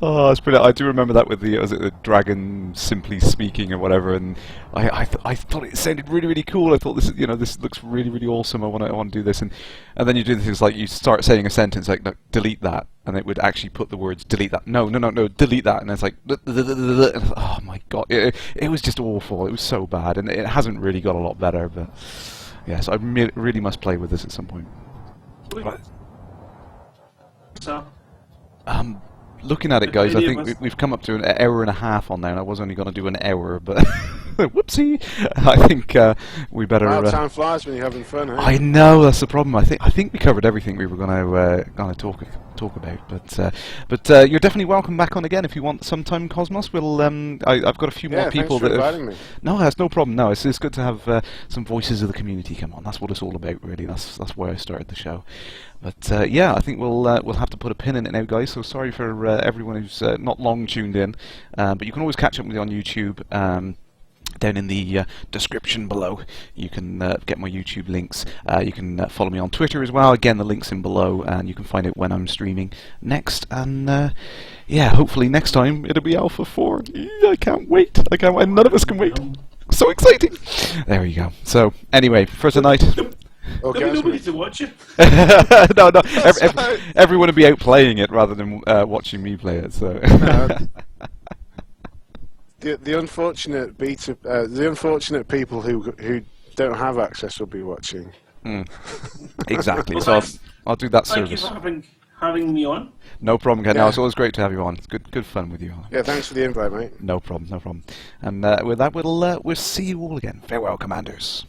Oh, it's brilliant. I do remember that with the dragon simply speaking or whatever, and I thought it sounded really, really cool. I thought this looks really, really awesome. I want to do this, and then you do things like you start saying a sentence like, no, delete that, and it would actually put the words delete that. No, delete that, and it's like, oh my god, it was just awful. It was so bad, and it hasn't really got a lot better. But yes, I really must play with this at some point. So. Looking at it, guys, I think we've come up to an hour and a half on there, and I was only going to do an hour, but whoopsie! I think we better. Wow, time flies when you're having fun. Huh? I know, that's the problem. I think we covered everything we were going to talk about, but you're definitely welcome back on again if you want sometime, Cosmos. We'll I've got a few more people thanks for inviting me. No, that's no problem. No, it's good to have some voices of the community come on. That's what it's all about, really. That's why I started the show. But yeah, I think we'll have to put a pin in it now, guys. So sorry for everyone who's not long tuned in, but you can always catch up with me on YouTube. Down in the description below, you can get my YouTube links. You can follow me on Twitter as well. Again, the link's in below, and you can find it when I'm streaming next. And yeah, hopefully next time it'll be Alpha 4. I can't wait. I can't wait. None of us can wait. So exciting. There you go. So anyway, for tonight. There'll be nobody to watch you. No. Everyone will be out playing it rather than watching me play it. So. The unfortunate the unfortunate people who don't have access will be watching. Exactly. Well, so I'll do that service. Thank you for having me on. No problem, Ken. Yeah. No, it's always great to have you on. It's good fun with you. Yeah, thanks for the invite, mate. No problem. And with that, we'll see you all again. Farewell, Commanders.